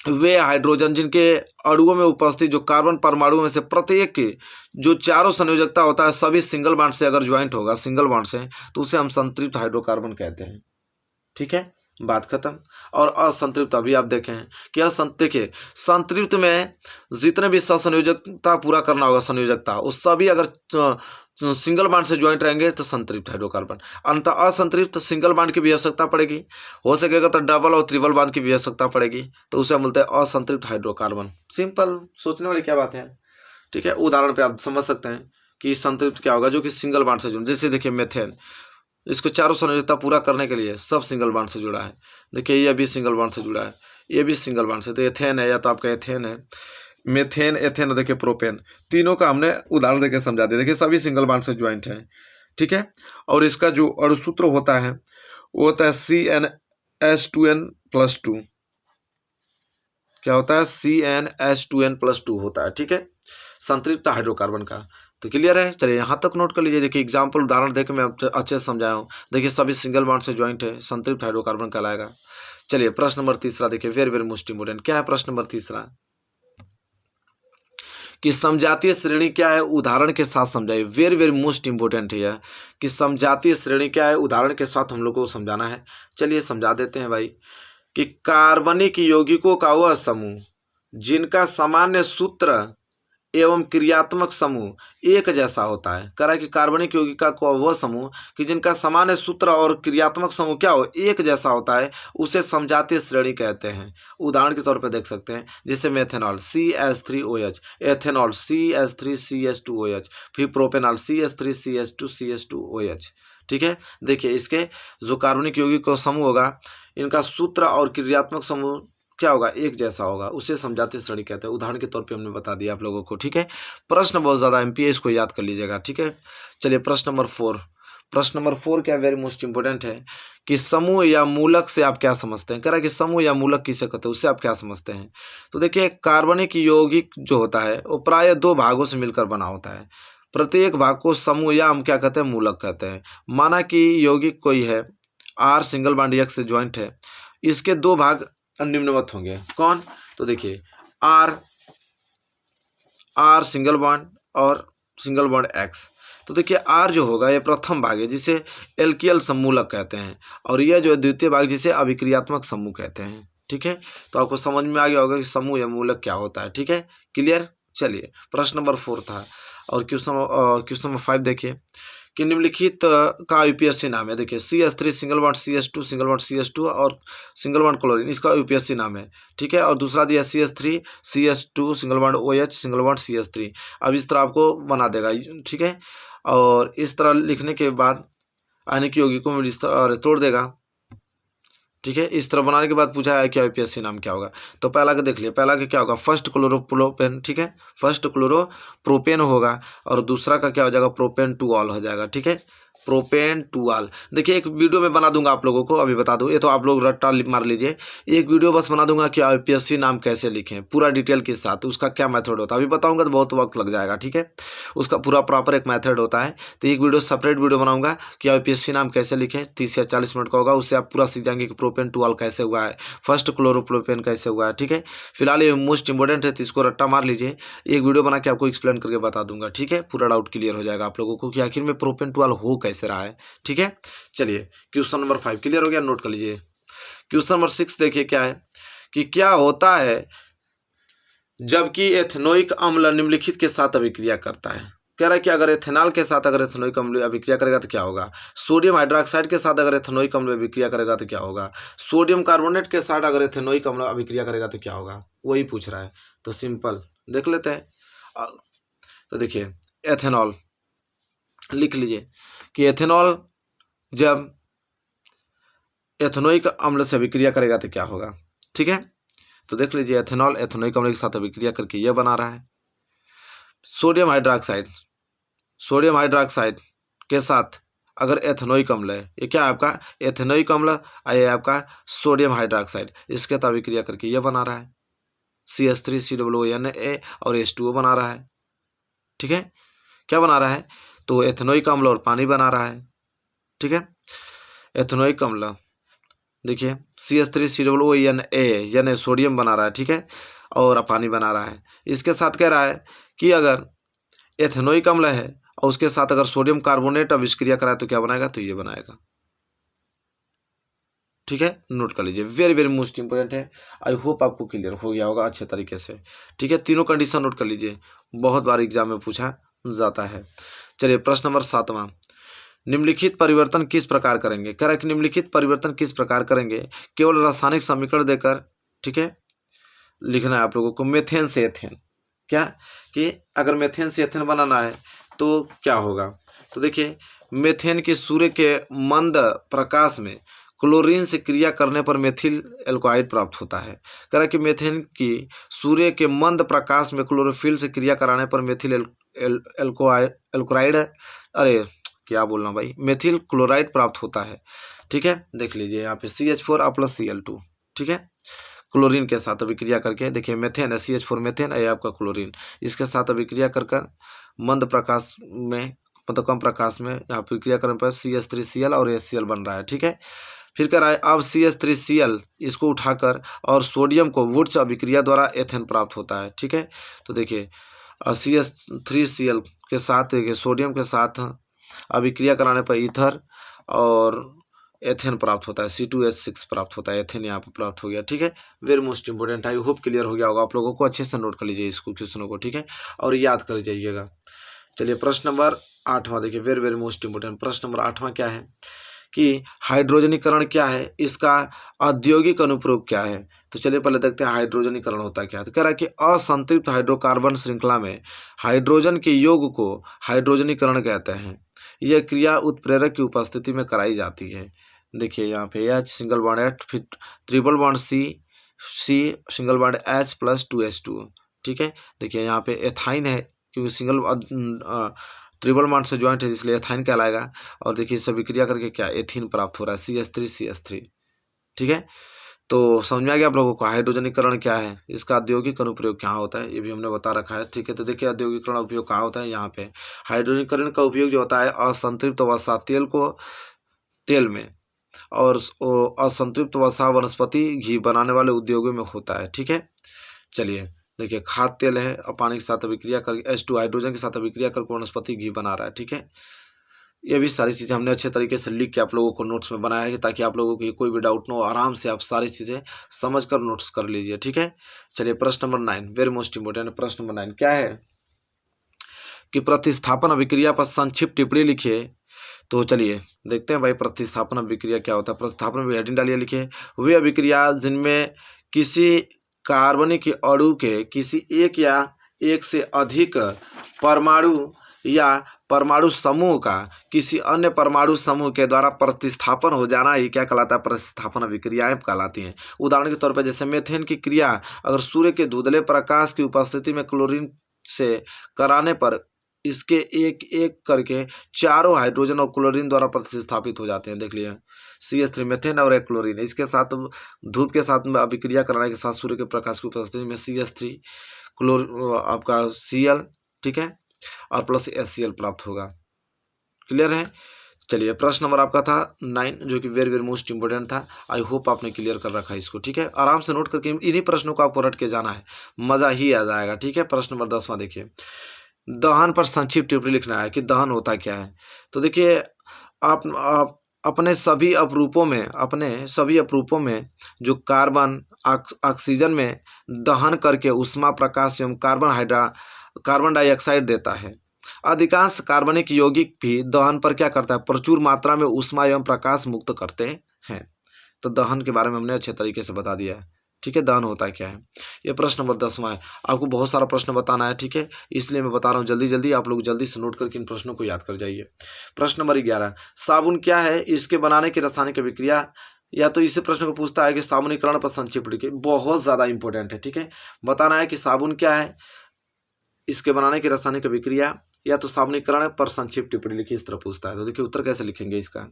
वे हाइड्रोजन जिनके अणुओं में उपस्थित जो कार्बन परमाणुओं में से प्रत्येक के जो चारों संयोजकता होता है सभी सिंगल बॉन्ड से अगर ज्वाइंट होगा, सिंगल बॉन्ड से, तो उसे हम संतृप्त हाइड्रोकार्बन कहते हैं, ठीक है। बात खत्म। और असंतृप्त अभी आप देखें कि देखिए संतृप्त में जितने भी सहसंयोजकता पूरा करना होगा संयोजकता, उस सभी अगर सिंगल बॉन्ड से ज्वाइंट रहेंगे तो संतृप्त हाइड्रोकार्बन। अंततः असंतृप्त सिंगल बॉन्ड की भी आवश्यकता पड़ेगी, हो सकेगा तो डबल और ट्रिपल बॉन्ड की भी आवश्यकता पड़ेगी, तो उसे हम बोलते हैं असंतृप्त हाइड्रोकार्बन। सिंपल, सोचने वाली क्या बात है, ठीक है। उदाहरण पे आप समझ सकते हैं कि संतृप्त क्या होगा, जो कि सिंगल बॉन्ड से जुड़ा, जैसे देखिए मेथेन, इसको चारों संयोजकता पूरा करने के लिए सब सिंगल बॉन्ड से जुड़ा है। देखिए ये भी सिंगल बॉन्ड से जुड़ा है, ये भी सिंगल बॉन्ड से, तो एथेन है या तो आपका एथेन है, मेथेन, एथेन, देखिए प्रोपेन, तीनों का हमने उदाहरण देके समझा दिया। देखिए सभी सिंगल बॉन्ड से ज्वाइंट है, ठीक है। और इसका जो अणुसूत्र होता है वो होता है CnH2n+2। क्या होता है, CnH2n+2 होता है, ठीक है, संतृप्त हाइड्रोकार्बन का। तो क्लियर है। चलिए यहाँ तक नोट कर लीजिए। देखिए एग्जाम्पल उदाहरण देकर मैं अच्छे से समझाया हूँ। देखिए सभी सिंगल बॉन्ड से ज्वाइंट है, संतृप्त हाइड्रोकार्बन कहलाएगा। चलिए प्रश्न नंबर तीसरा देखिए, वेरी वेरी मोस्ट इंपोर्टेंट। क्या है प्रश्न नंबर तीसरा कि समजातीय श्रेणी क्या है, उदाहरण के साथ समझाइए। वेरी वेरी मोस्ट इंपोर्टेंट है यह कि समजातीय श्रेणी क्या है, उदाहरण के साथ हम लोग को समझाना है। चलिए समझा देते हैं भाई कि कार्बनिक यौगिकों का वह समूह जिनका सामान्य सूत्र एवं क्रियात्मक समूह एक जैसा होता है। कह रहा है कि कार्बनिक यौगिका को वह समूह कि जिनका सामान्य सूत्र और क्रियात्मक समूह क्या हो, एक जैसा होता है, उसे समजातीय श्रेणी कहते हैं। उदाहरण के तौर पर देख सकते हैं, जैसे मेथेनॉल CH3OH, एथेनॉल CH3CH2OH, फिर प्रोपेनॉल CH3CH2CH2OH। ठीक है। देखिए इसके जो कार्बनिक यौगिक का समूह होगा, इनका सूत्र और क्रियात्मक समूह क्या होगा, एक जैसा होगा, उसे समजातीय श्रेणी कहते हैं। उदाहरण के तौर पे हमने बता दिया आप लोगों को। ठीक है। प्रश्न बहुत ज़्यादा एमपी है, इसको याद कर लीजिएगा। ठीक है। चलिए प्रश्न नंबर 4। प्रश्न नंबर 4 क्या वेरी मोस्ट इंपोर्टेंट है कि समूह या मूलक से आप क्या समझते हैं। कह रहा है कि समूह या मूलक किसे कहते हैं, उससे आप क्या समझते हैं। तो देखिए कार्बनिक यौगिक जो होता है वो प्रायः 2 भागों से मिलकर बना होता है। प्रत्येक भाग को समूह या हम क्या कहते हैं, मूलक कहते हैं। माना कि यौगिक कोई है, R सिंगल बॉन्ड X से ज्वाइंट है, इसके 2 भाग निम्नवत होंगे। कौन, तो देखिए R सिंगल बॉन्ड और सिंगल बॉन्ड X। तो देखिए R जो होगा ये प्रथम भाग है जिसे एल्कियल समूलक कहते हैं, और यह जो है द्वितीय भाग जिसे अभिक्रियात्मक समूह कहते हैं। ठीक है। तो आपको समझ में आ गया होगा कि समूह या मूलक क्या होता है। ठीक है, क्लियर। चलिए प्रश्न नंबर 4 था। और क्वेश्चन नंबर 5 देखिए कि निम्नलिखित का यूपीएससी नाम है। देखिए CH3 single bond CH2 single bond CH2 और सिंगल बॉन्ड क्लोरीन, इसका यूपीएससी नाम है। ठीक है। और दूसरा दिया CH3 CH2 single bond OH single bond CH3। अब इस तरह आपको बना देगा। ठीक है। और इस तरह लिखने के बाद आयनिक यौगिकों में इस तरह तोड़ देगा। ठीक है। इस तरह बनाने के बाद पूछा है क्या यूपीएससी नाम क्या होगा। तो पहला का देख लिया, पहला का क्या होगा, फर्स्ट क्लोरोप्रोपेन। ठीक है, फर्स्ट क्लोरोप्रोपेन होगा। और दूसरा का क्या हो जाएगा, प्रोपेन टू ऑल हो जाएगा। ठीक है, प्रोपेन टू ऑल। देखिए एक वीडियो में बना दूंगा आप लोगों को, अभी बता दूं, ये तो आप लोग रट्टा मार लीजिए। एक वीडियो बस बना दूंगा कि यूपीएससी नाम कैसे लिखें पूरा डिटेल के साथ, उसका क्या मेथड होता है। अभी बताऊंगा तो बहुत वक्त लग जाएगा। ठीक है, उसका पूरा प्रॉपर एक मेथड होता है। तो एक वीडियो सेपरेट वीडियो बनाऊंगा कि यूपीएससी नाम कैसे लिखें, 30 या 40 मिनट का होगा। उससे आप पूरा सीख जाएंगे कि प्रोपेन टू ऑल कैसे हुआ है, फर्स्ट क्लोरोप्रोपेन कैसे हुआ है। ठीक है, फिलहाल ये मोस्ट इंपॉर्टेंट है, तो इसको रट्टा मार लीजिए। एक वीडियो बना के आपको एक्सप्लेन करके बता दूंगा। ठीक है, पूरा डाउट क्लियर हो जाएगा आप लोगों को कि आखिर में प्रोपेन टू ऑल हो कैसे रहा है। ठीक है। चलिए क्वेश्चन नंबर 5 क्लियर हो गया, नोट कर लीजिए। क्वेश्चन नंबर 6 देखिए क्या है कि क्या होता है जबकि एथेनोइक अम्ल निम्नलिखित के साथ अभिक्रिया करता है। कह रहा है कि अगर एथेनॉल के साथ अगर एथेनोइक अम्ल अभिक्रिया करेगा तो क्या होगा, सोडियम हाइड्रोक्साइड के साथ अगर एथेनोइक अम्ल अभिक्रिया करेगा तो क्या होगा, सोडियम कार्बोनेट के साथ अगर एथेनोइक अम्ल अभिक्रिया करेगा तो क्या होगा, वही पूछ रहा है। तो सिंपल देख लेते हैं। तो देखिए एथेनॉल लिख लीजिए कि एथेनॉल जब एथेनोइक अम्ल से अभिक्रिया करेगा तो क्या होगा। ठीक है, तो देख लीजिए एथेनॉल एथेनोइक अम्ल के साथ अभिक्रिया करके यह बना रहा है। सोडियम हाइड्रोक्साइड के साथ अगर एथेनोइक अम्ल है, ये क्या है आपका एथेनोइक अम्ल, ये आपका सोडियम हाइड्रोक्साइड, इसके साथ अभिक्रिया करके यह बना रहा है CH3COONA और H2O बना रहा है। ठीक है, क्या बना रहा है, तो एथेनोइक अम्ल और पानी बना रहा है। ठीक है, एथेनोइक अम्ल देखिए CH3COONA यानी सोडियम बना रहा है। ठीक है, और पानी बना रहा है। इसके साथ कह रहा है कि अगर एथेनोइक अम्ल है और उसके साथ अगर सोडियम कार्बोनेट अभिक्रिया कराए तो क्या बनाएगा, तो ये बनाएगा। ठीक है, नोट कर लीजिए, वेरी वेरी मोस्ट इंपोर्टेंट है। आई होप आपको क्लियर हो गया होगा अच्छे तरीके से। ठीक है, तीनों कंडीशन नोट कर लीजिए, बहुत बार एग्जाम में पूछा जाता है। चलिए प्रश्न नंबर 7वां, निम्नलिखित परिवर्तन किस प्रकार करेंगे। कह रहा है कि निम्नलिखित परिवर्तन किस प्रकार करेंगे, केवल रासायनिक समीकरण देकर। ठीक है, लिखना है आप लोगों को मेथेन से एथेन, क्या कि अगर मेथेन से एथेन बनाना है तो क्या होगा। तो देखिए मेथेन के सूर्य के मंद प्रकाश में क्लोरीन से क्रिया करने पर मेथिल एल्कोहाइड प्राप्त होता है। कह रहा है कि मेथेन की सूर्य के मंद प्रकाश में क्लोरोफिल से क्रिया कराने पर मेथिल एल्कोहाइड अरे क्या बोलना भाई, मेथिल क्लोराइड प्राप्त होता है। ठीक है, देख लीजिए यहाँ पे CH4 + Cl2। ठीक है, क्लोरीन के साथ अभिक्रिया करके, देखिए मेथेन है, CH4 मेथेन, ये आपका क्लोरीन, इसके साथ अभिक्रिया कर मंद प्रकाश में, मतलब कम प्रकाश में यहाँ प्रक्रिया करने पर CH3Cl और HCl बन रहा है। ठीक है, फिर कर रहा है अब CH3Cl इसको उठाकर और सोडियम को वुड्स अभिक्रिया द्वारा एथेन प्राप्त होता है। ठीक है, तो देखिए CH3Cl के साथ देखिए सोडियम के साथ अभिक्रिया कराने पर ईथर और एथेन प्राप्त होता है, C2H6 प्राप्त होता है, एथेन यहाँ पर प्राप्त हो गया। ठीक है, very most important, I hope clear हो गया होगा आप लोगों को, अच्छे से नोट कर लीजिए इसको क्वेश्चनों को। ठीक है, और याद कर जाइएगा। चलिए प्रश्न नंबर 8वां देखिए, वेरी वेरी मोस्ट इंपोर्टेंट। प्रश्न नंबर 8वां क्या है कि हाइड्रोजनीकरण क्या है, इसका औद्योगिक अनुप्रयोग क्या है। तो चलिए पहले देखते हैं हाइड्रोजनीकरण होता क्या है। तो कह रहा है कि असंतृप्त हाइड्रोकार्बन श्रृंखला में हाइड्रोजन के योग को हाइड्रोजनीकरण कहते हैं। यह क्रिया उत्प्रेरक की उपस्थिति में कराई जाती है। देखिए यहाँ पे H सिंगल बॉन्ड H, फिर triple bond C single bond H plus 2H2। ठीक है, देखिए यहाँ पे एथाइन है, क्योंकि सिंगल ट्रिपल बॉन्ड से ज्वाइंट है इसलिए एथाइन कहलाएगा। और देखिए इस अभिक्रिया करके क्या एथीन प्राप्त हो रहा है, CH3CH3। ठीक है, तो समझ में आ गया आप लोगों को हाइड्रोजनीकरण क्या है, इसका औद्योगिक अनुप्रयोग क्या होता है, ये भी हमने बता रखा है। ठीक है, तो देखिए औद्योगिकरण उपयोग कहाँ होता है, यहाँ पे हाइड्रोजनीकरण का उपयोग जो होता है असंतृप्त वसा तेल को तेल में और असंतृप्त वसा वनस्पति घी बनाने वाले उद्योगों में होता है। ठीक है, चलिए देखिए खाद्य तेल है और पानी के साथ अभिक्रिया करके H2 हाइड्रोजन के साथ अभिक्रिया करके वनस्पति घी बना रहा है। ठीक है, ये भी सारी चीज़ें हमने अच्छे तरीके से लिख के आप लोगों को नोट्स में बनाया है ताकि आप लोगों को कोई भी डाउट ना हो, आराम से आप सारी चीज़ें समझ कर नोट्स कर लीजिए। ठीक है, चलिए प्रश्न नंबर 9 वेरी मोस्ट इंपोर्टेंट। प्रश्न नंबर 9 क्या है कि प्रतिस्थापन अभिक्रिया पर संक्षिप्त टिप्पणी लिखिए। तो चलिए देखते हैं भाई प्रतिस्थापन अभिक्रिया क्या होता है। प्रतिस्थापन में हेडिंग डालिए, लिखिए वे अभिक्रिया जिनमें किसी कार्बनिक अणु के किसी एक या एक से अधिक परमाणु या परमाणु समूह का किसी अन्य परमाणु समूह के द्वारा प्रतिस्थापन हो जाना ही क्या कहलाता है, प्रतिस्थापन अभिक्रियाएं कहलाती हैं। उदाहरण के तौर पर जैसे मेथेन की क्रिया अगर सूर्य के धुंधले प्रकाश की उपस्थिति में क्लोरीन से कराने पर इसके एक एक करके चारों हाइड्रोजन और क्लोरीन द्वारा प्रतिस्थापित हो जाते हैं। देख लिया CH3 मेथेन और एक क्लोरीन, इसके साथ धूप के साथ में अभिक्रिया कराने के साथ सूर्य के प्रकाश की उपस्थिति में CH3 आपका Cl, ठीक है, और प्लस HCl प्राप्त होगा। क्लियर है। चलिए प्रश्न नंबर आपका था 9 जो कि वेरी वेरी मोस्ट इंपोर्टेंट था। आई होप आपने क्लियर कर रखा है इसको। ठीक है, आराम से नोट करके इन्हीं प्रश्नों को आपको रट के जाना है, मज़ा ही आ जाएगा। ठीक है, प्रश्न नंबर 10वां देखिए, दहन पर संक्षिप्त टिप्पणी लिखना है कि दहन होता क्या है। तो देखिए आप अपने सभी अपरूपों में जो कार्बन ऑक्सीजन में दहन करके उष्मा प्रकाश एवं कार्बन डाइऑक्साइड देता है। अधिकांश कार्बनिक यौगिक भी दहन पर क्या करता है, प्रचुर मात्रा में उष्मा एवं प्रकाश मुक्त करते हैं। तो दहन के बारे में हमने अच्छे तरीके से बता दिया है। ठीक है, दहन होता क्या है। ये प्रश्न नंबर 10वां है। आपको बहुत सारा प्रश्न बताना है, ठीक है, इसलिए मैं बता रहा हूँ जल्दी जल्दी, आप लोग जल्दी से नोट करके इन प्रश्नों को याद कर जाइए। प्रश्न नंबर 11, साबुन क्या है, इसके बनाने की रासायनिक अभिक्रिया। या तो इसी प्रश्न को पूछता है कि साबुनीकरण पर संक्षिप्त लिखिए, बहुत ज़्यादा इंपॉर्टेंट है। ठीक है, बताना है कि साबुन क्या है, इसके बनाने की रासायनिक अभिक्रिया, या तो साबुनीकरण पर संक्षिप्त टिप्पणी लिखिए, इस तरह पूछता है। तो देखिए उत्तर कैसे लिखेंगे इसका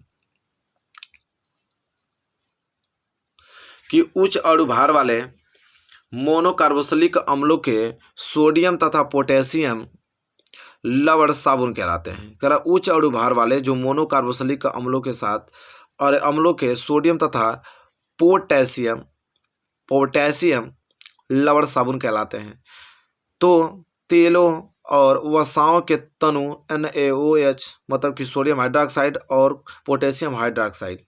कि उच्च अणु भार वाले मोनोकार्बोक्सिलिक अम्लों के सोडियम तथा पोटेशियम लवण साबुन कहलाते हैं। कह रहा उच्च अणु भार वाले जो मोनोकार्बोक्सिलिक अम्लों के साथ और अम्लों के सोडियम तथा पोटेशियम लवण साबुन कहलाते हैं। तो तेलों और वसाओं के तनु NaOH मतलब कि सोडियम हाइड्रोक्साइड और पोटेशियम हाइड्रोक्साइड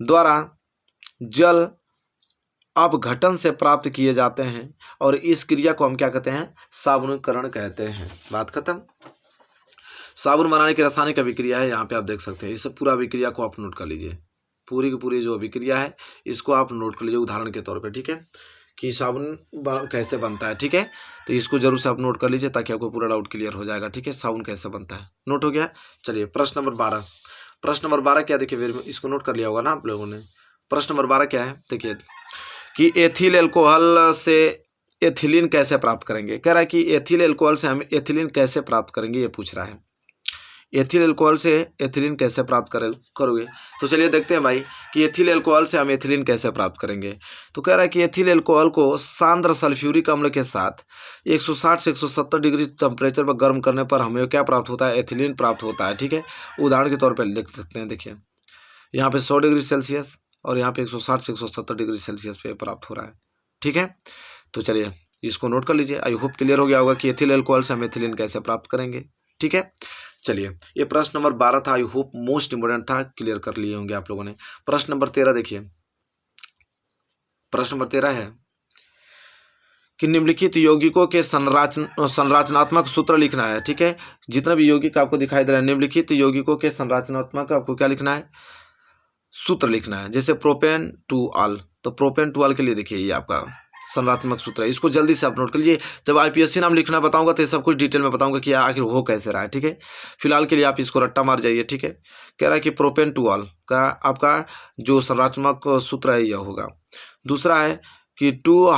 द्वारा जल अपघटन से प्राप्त किए जाते हैं और इस क्रिया को हम क्या कहते हैं, साबुनीकरण कहते हैं। बात खत्म। साबुन बनाने की रासायनिक अभिक्रिया है, यहाँ पे आप देख सकते हैं। इस पूरा अभिक्रिया को आप नोट कर लीजिए, पूरी की पूरी जो अभिक्रिया है इसको आप नोट कर लीजिए उदाहरण के तौर पे। ठीक है, कि साबुन कैसे बनता है। ठीक है, तो इसको जरूर से आप नोट कर लीजिए ताकि आपको पूरा डाउट क्लियर हो जाएगा। ठीक है, साबुन कैसे बनता है नोट हो गया। चलिए प्रश्न नंबर 12, प्रश्न नंबर 12 क्या, देखिए इसको नोट कर लिया होगा ना आप लोगों ने। प्रश्न नंबर 12 क्या है, देखिए कि एथिल एल्कोहल से एथिलीन कैसे प्राप्त करेंगे। कह रहा है कि एथिल एल्कोहल से हम एथिलीन कैसे प्राप्त करेंगे, ये पूछ रहा है। एथिल अल्कोहल से एथिलीन कैसे प्राप्त करोगे। तो चलिए देखते हैं भाई कि एथिल अल्कोहल से हम एथिलीन कैसे प्राप्त करेंगे। तो कह रहा है कि एथिल अल्कोहल को सांद्र सल्फ्यूरिक अम्ल के साथ 160 से 170 डिग्री टेम्परेचर पर गर्म करने पर हमें क्या प्राप्त होता है, एथिलीन प्राप्त होता है। ठीक है, उदाहरण के तौर पर देख सकते हैं, देखिए यहाँ पे 100 डिग्री सेल्सियस और यहाँ पे 160 से 170 डिग्री सेल्सियस पे प्राप्त हो रहा है। ठीक है, तो चलिए इसको नोट कर लीजिए। आई होप क्लियर हो गया होगा कि एथिल अल्कोहल से हम एथिलीन कैसे प्राप्त करेंगे। ठीक है, चलिए ये प्रश्न नंबर 12 था। आई होप मोस्ट इंपोर्टेंट था, क्लियर कर लिए होंगे आप लोगों ने। प्रश्न नंबर 13 देखिए, प्रश्न नंबर 13 है कि निम्नलिखित यौगिकों के संरचनात्मक सूत्र लिखना है। ठीक है, जितने भी यौगिक आपको दिखाई दे रहे हैं, निम्नलिखित यौगिकों के संरचनात्मक आपको क्या लिखना है, सूत्र लिखना है। जैसे प्रोपेन टू ऑल, तो प्रोपेन टू ऑल के लिए देखिए ये आपका संरचनात्मक सूत्र है, इसको जल्दी से आप नोट कर लीजिए। जब आईपीएससी नाम लिखना बताऊंगा तो ये सब कुछ डिटेल में बताऊंगा कि आखिर हो कैसे रहा है। ठीक है, फिलहाल के लिए आप इसको रट्टा मार जाइए। ठीक है, कह रहा है कि प्रोपेन टू ऑल का आपका जो संरचनात्मक सूत्र है यह होगा। दूसरा है कि 2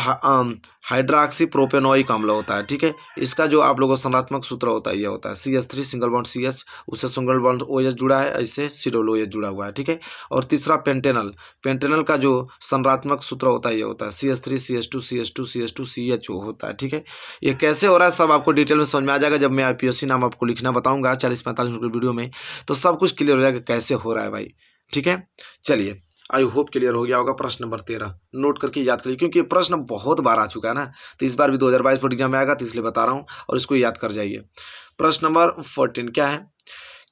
हाइड्रॉक्सी प्रोपेनोइक अम्ल होता है। ठीक है, इसका जो आप लोगों का संरचनात्मक सूत्र होता है यह होता है CH3 सिंगल बॉन्ड CH, उससे सिंगल बॉन्ड OH जुड़ा है, ऐसे COOH जुड़ा हुआ है। ठीक है, और तीसरा पेंटेनल, पेंटेनल का जो संरचनात्मक सूत्र होता है ये होता है CH3 CH2 CH2 CH2 CHO होता है। ठीक है, ये कैसे हो रहा है सब आपको डिटेल में समझ में आ जाएगा जब मैं आईपीएससी नाम आपको लिखना बताऊंगा 40-45 मिनट की वीडियो में, तो सब कुछ क्लियर हो जाएगा कैसे हो रहा है भाई। ठीक है, चलिए आई होप क्लियर हो गया होगा। प्रश्न नंबर 13 नोट करके याद करिए, क्योंकि प्रश्न बहुत बार आ चुका है ना, तो इस बार भी 2022 बोर्ड एग्जाम में आएगा, तो इसलिए बता रहा हूँ और इसको याद कर जाइए। प्रश्न नंबर 14 क्या है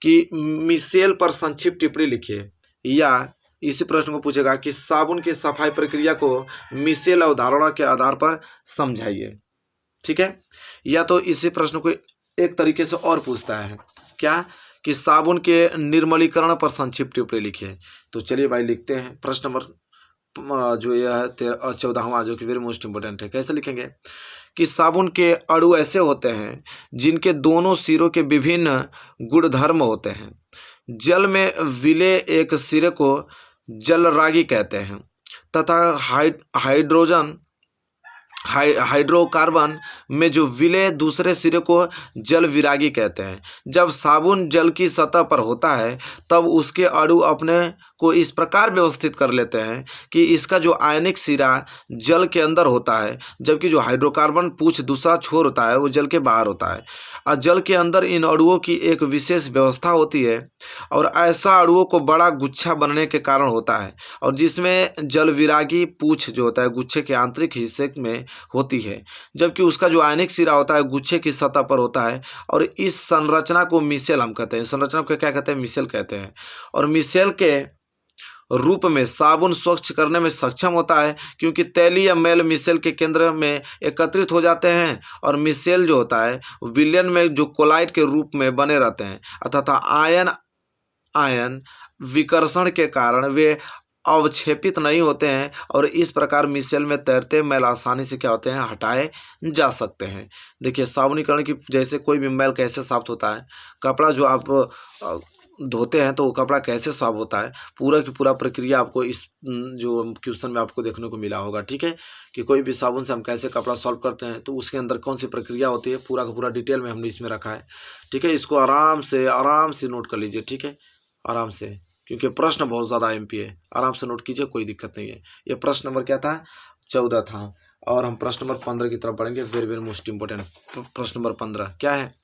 कि मिसेल पर संक्षिप्त टिप्पणी लिखिए, या इसी प्रश्न को पूछेगा कि साबुन की सफाई प्रक्रिया को मिसेल अवधारणा के आधार पर समझाइए। ठीक है, या तो इसी प्रश्न को एक तरीके से और पूछता है क्या कि साबुन के निर्मलीकरण पर संक्षिप्त टिप्पणी लिखिए। तो चलिए भाई लिखते हैं। प्रश्न नंबर जो यह है 14वां, जो कि वेरी मोस्ट इंपोर्टेंट है। कैसे लिखेंगे कि साबुन के अणु ऐसे होते हैं जिनके दोनों सिरों के विभिन्न गुणधर्म होते हैं। जल में विले एक सिरे को जलरागी कहते हैं तथा हाइड्रोकार्बन में जो विलय दूसरे सिरे को जल विरागी कहते हैं। जब साबुन जल की सतह पर होता है तब उसके अणु अपने को इस प्रकार व्यवस्थित कर लेते हैं कि इसका जो आयनिक सिरा जल के अंदर होता है, जबकि जो हाइड्रोकार्बन पूछ दूसरा छोर होता है वो जल के बाहर होता है। और जल के अंदर इन अणुओं की एक विशेष व्यवस्था होती है और ऐसा अणुओं को बड़ा गुच्छा बनने के कारण होता है, और जिसमें जल विरागी पूछ जो होता है गुच्छे के आंतरिक हिस्से में होती है, जबकि उसका जो आयनिक सिरा होता है गुच्छे की सतह पर होता है। और इस संरचना को मिसेल हम कहते हैं, संरचना को क्या कहते हैं, मिसेल कहते हैं। और मिसेल के रूप में साबुन स्वच्छ करने में सक्षम होता है, क्योंकि तैलीय मैल मिसेल के केंद्र में एकत्रित हो जाते हैं और मिसेल जो होता है विलयन में जो कोलाइड के रूप में बने रहते हैं, अर्थात आयन विकर्षण के कारण वे अवक्षेपित नहीं होते हैं, और इस प्रकार मिसेल में तैरते मैल आसानी से क्या होते हैं, हटाए जा सकते हैं। देखिए साबुनीकरण की जैसे कोई भी मैल कैसे साफ होता है, कपड़ा जो आप धोते हैं तो वो कपड़ा कैसे साफ होता है, पूरा की पूरा प्रक्रिया आपको इस जो क्वेश्चन में आपको देखने को मिला होगा। ठीक है, कि कोई भी साबुन से हम कैसे कपड़ा सॉल्व करते हैं तो उसके अंदर कौन सी प्रक्रिया होती है, पूरा का पूरा डिटेल में हमने इसमें रखा है। ठीक है, इसको आराम से नोट कर लीजिए। ठीक है, आराम से, क्योंकि प्रश्न बहुत ज़्यादा एमपी है, आराम से नोट कीजिए, कोई दिक्कत नहीं है। ये प्रश्न नंबर क्या था, 14 था, और हम प्रश्न नंबर 15 की तरफ बढ़ेंगे। वेरी वेरी मोस्ट इंपोर्टेंट प्रश्न नंबर 15 क्या है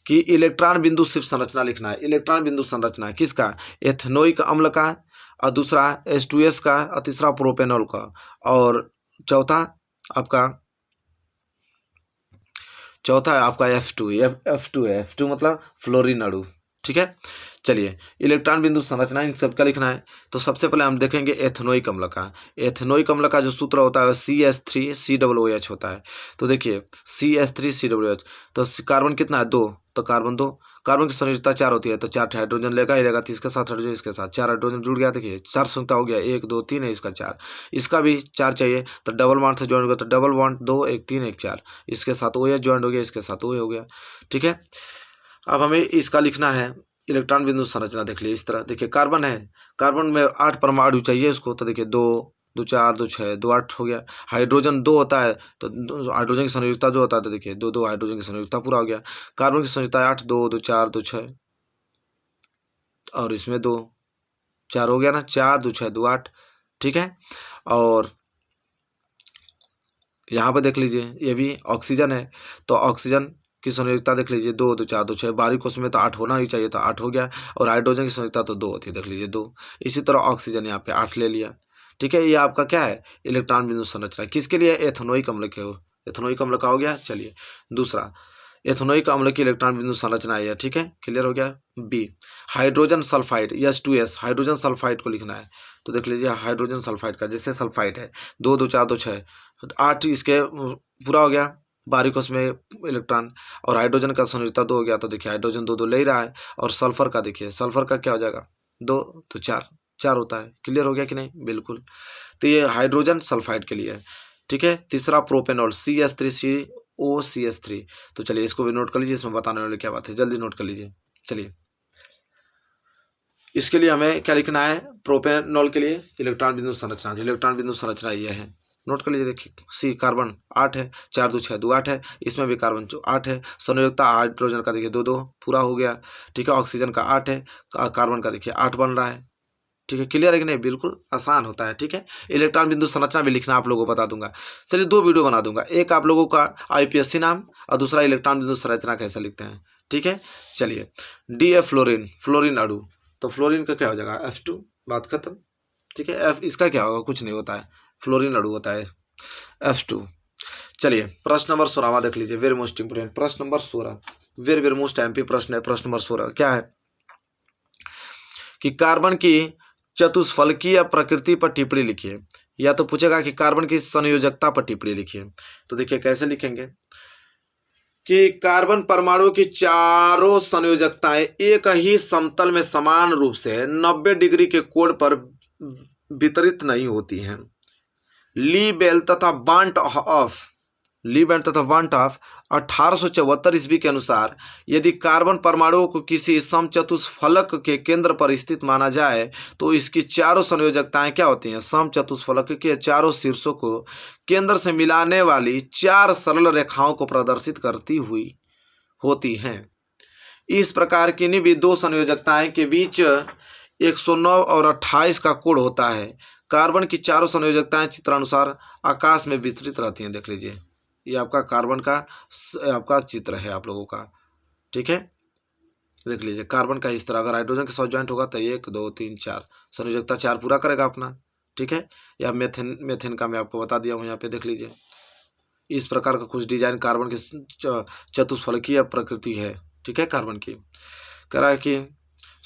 कि इलेक्ट्रॉन बिंदु शिफ्ट संरचना लिखना है। इलेक्ट्रॉन बिंदु संरचना किसका, एथेनोइक अम्ल का, और दूसरा H2S का, और तीसरा प्रोपेनॉल का, और चौथा है आपका F2 मतलब फ्लोरीन अणु। ठीक है, चलिए इलेक्ट्रॉन बिंदु संरचना इन सबका लिखना है। तो सबसे पहले हम देखेंगे एथेनोइक अम्ल का। एथेनोइक अम्ल का जो सूत्र होता है CH3COOH होता है। तो देखिए CH3COOH, तो कार्बन कितना है, 2, तो कार्बन 2, कार्बन की संयोजकता 4 होती है, तो 4 हाइड्रोजन लेगा ही लेगा, तो इसके साथ हाइड्रोजन, इसके साथ 4 हाइड्रोजन जुड़ गया। देखिए 4 संयोजकता हो गया, 1 2 3 है, इसका 4, इसका भी 4 चाहिए, तो डबल बॉन्ड से ज्वाइन हो गया, तो डबल बॉन्ड 2 1 3 1 4, इसके साथ OH ज्वाइन हो गया, इसके साथ OH हो गया। ठीक है, अब हमें इसका लिखना है इलेक्ट्रॉन बिंदु संरचना। देख लीजिए इस तरह, देखिए कार्बन है, कार्बन में 8 परमाणु चाहिए इसको, तो देखिए 2 2 4 2 6 2 8 हो गया। हाइड्रोजन 2 होता है, तो हाइड्रोजन की संयोजकता 2 होता है, तो देखिए 2 2 हाइड्रोजन की संयोजकता पूरा हो गया। कार्बन की संयोजकता 8 2 2 4 2 6, और इसमें 2, 4 हो गया ना, 4 2 6 2 8, ठीक है। और यहाँ पर देख लीजिए ये भी ऑक्सीजन है, तो ऑक्सीजन की संयोजकता देख लीजिए 2 2 4 2 6, बारीक क्वेश्चन में तो 8 होना ही चाहिए, तो 8 हो गया। और हाइड्रोजन की संयोजकता तो 2 होती है, देख लीजिए 2। इसी तरह ऑक्सीजन यहाँ पे 8 ले लिया, ठीक है। ये आपका क्या है, इलेक्ट्रॉन बिंदु संरचना। किसके लिए, एथेनोइक अम्ल के, एथेनोइक अम्ल का हो गया। चलिए दूसरा, एथेनोइक अम्ल की इलेक्ट्रॉन बिंदु संरचना है, ठीक है, क्लियर हो गया। B, hydrogen sulphide, H2S, hydrogen sulphide को लिखना है, तो देख लीजिए हाइड्रोजन सल्फाइड का, जैसे सल्फाइड है 2 2 4 2 6 8, इसके पूरा हो गया, बारीक उसमें इलेक्ट्रॉन। और हाइड्रोजन का संयोजकता 2 हो गया, तो देखिए हाइड्रोजन 2 2 ले ही रहा है। और सल्फर का देखिए, सल्फर का क्या हो जाएगा, 2 तो 4 होता है, क्लियर हो गया कि नहीं, बिल्कुल। तो ये हाइड्रोजन सल्फाइड के लिए है, ठीक है। तीसरा प्रोपेनॉल, CH3COCH3, तो चलिए इसको भी नोट कर लीजिए, इसमें बताने वाले क्या बात है, जल्दी नोट कर लीजिए। चलिए इसके लिए हमें क्या लिखना है, प्रोपेनॉल के लिए इलेक्ट्रॉन बिंदु संरचना, इलेक्ट्रॉन बिंदु संरचना ये है, नोट कर लीजिए। देखिए सी, कार्बन 8 है, 4 2 6 2 8 है, इसमें भी कार्बन 8 है। संयोजकता हाइड्रोजन का देखिए 2 2 पूरा हो गया, ठीक है। ऑक्सीजन का 8 है, कार्बन का देखिए 8 बन रहा है, ठीक है। क्लियर है कि नहीं, बिल्कुल आसान होता है, ठीक है। इलेक्ट्रॉन बिंदु संरचना भी लिखना आप लोगों को बता दूंगा। चलिए 2 वीडियो बना दूंगा, एक आप लोगों का IPSC नाम और दूसरा इलेक्ट्रॉन बिंदु संरचना कैसे लिखते हैं, ठीक है। चलिए DF फ्लोरीन, फ्लोरीन अणु, तो फ्लोरीन का क्या हो जाएगा, F2, बात खत्म, ठीक है। F इसका क्या होगा, कुछ नहीं होता है, फ्लोरीन अणु होता है F2। चलिए प्रश्न नंबर 16 देख लीजिए, वेरी मोस्ट इंपोर्टेंट प्रश्न number 16, very very most MP प्रश्न है। प्रश्न नंबर 16 क्या है कि कार्बन की चतुष्फलकीय प्रकृति पर टिप्पणी लिखिए, या तो पूछेगा कि कार्बन की संयोजकता पर टिप्पणी लिखिए। तो देखिए कैसे लिखेंगे कि कार्बन परमाणु की चारों संयोजकताएं एक ही समतल में समान रूप से 90 डिग्री के कोण पर वितरित नहीं होती हैं। ली बेल तथा बांट ऑफ 1874 ईस्वी के अनुसार यदि कार्बन परमाणुओं को किसी समचतुष्फलक के केंद्र पर स्थित माना जाए तो इसकी चारों संयोजकताएं क्या होती हैं, समचतुष्फलक के चारों शीर्षों को केंद्र से मिलाने वाली 4 सरल रेखाओं को प्रदर्शित करती हुई होती हैं। इस प्रकार किन्हीं भी 2 संयोजकताएं के बीच 109 और 28 का कोण होता है। कार्बन की चारों संयोजकताएं चित्रानुसार आकाश में विस्तृत रहती हैं। देख लीजिए ये आपका कार्बन का आपका चित्र है आप लोगों का, ठीक है। देख लीजिए कार्बन का इस तरह, अगर हाइड्रोजन के साथ ज्वाइंट होगा तो 1 2 3 4 संयोजकता 4 पूरा करेगा अपना, ठीक है। या मेथेन का मैं आपको बता दिया हूँ, यहाँ पे देख लीजिए इस प्रकार का कुछ डिजाइन कार्बन की चतुष्फलकीय प्रकृति है, ठीक है। कार्बन की कह रहा है कि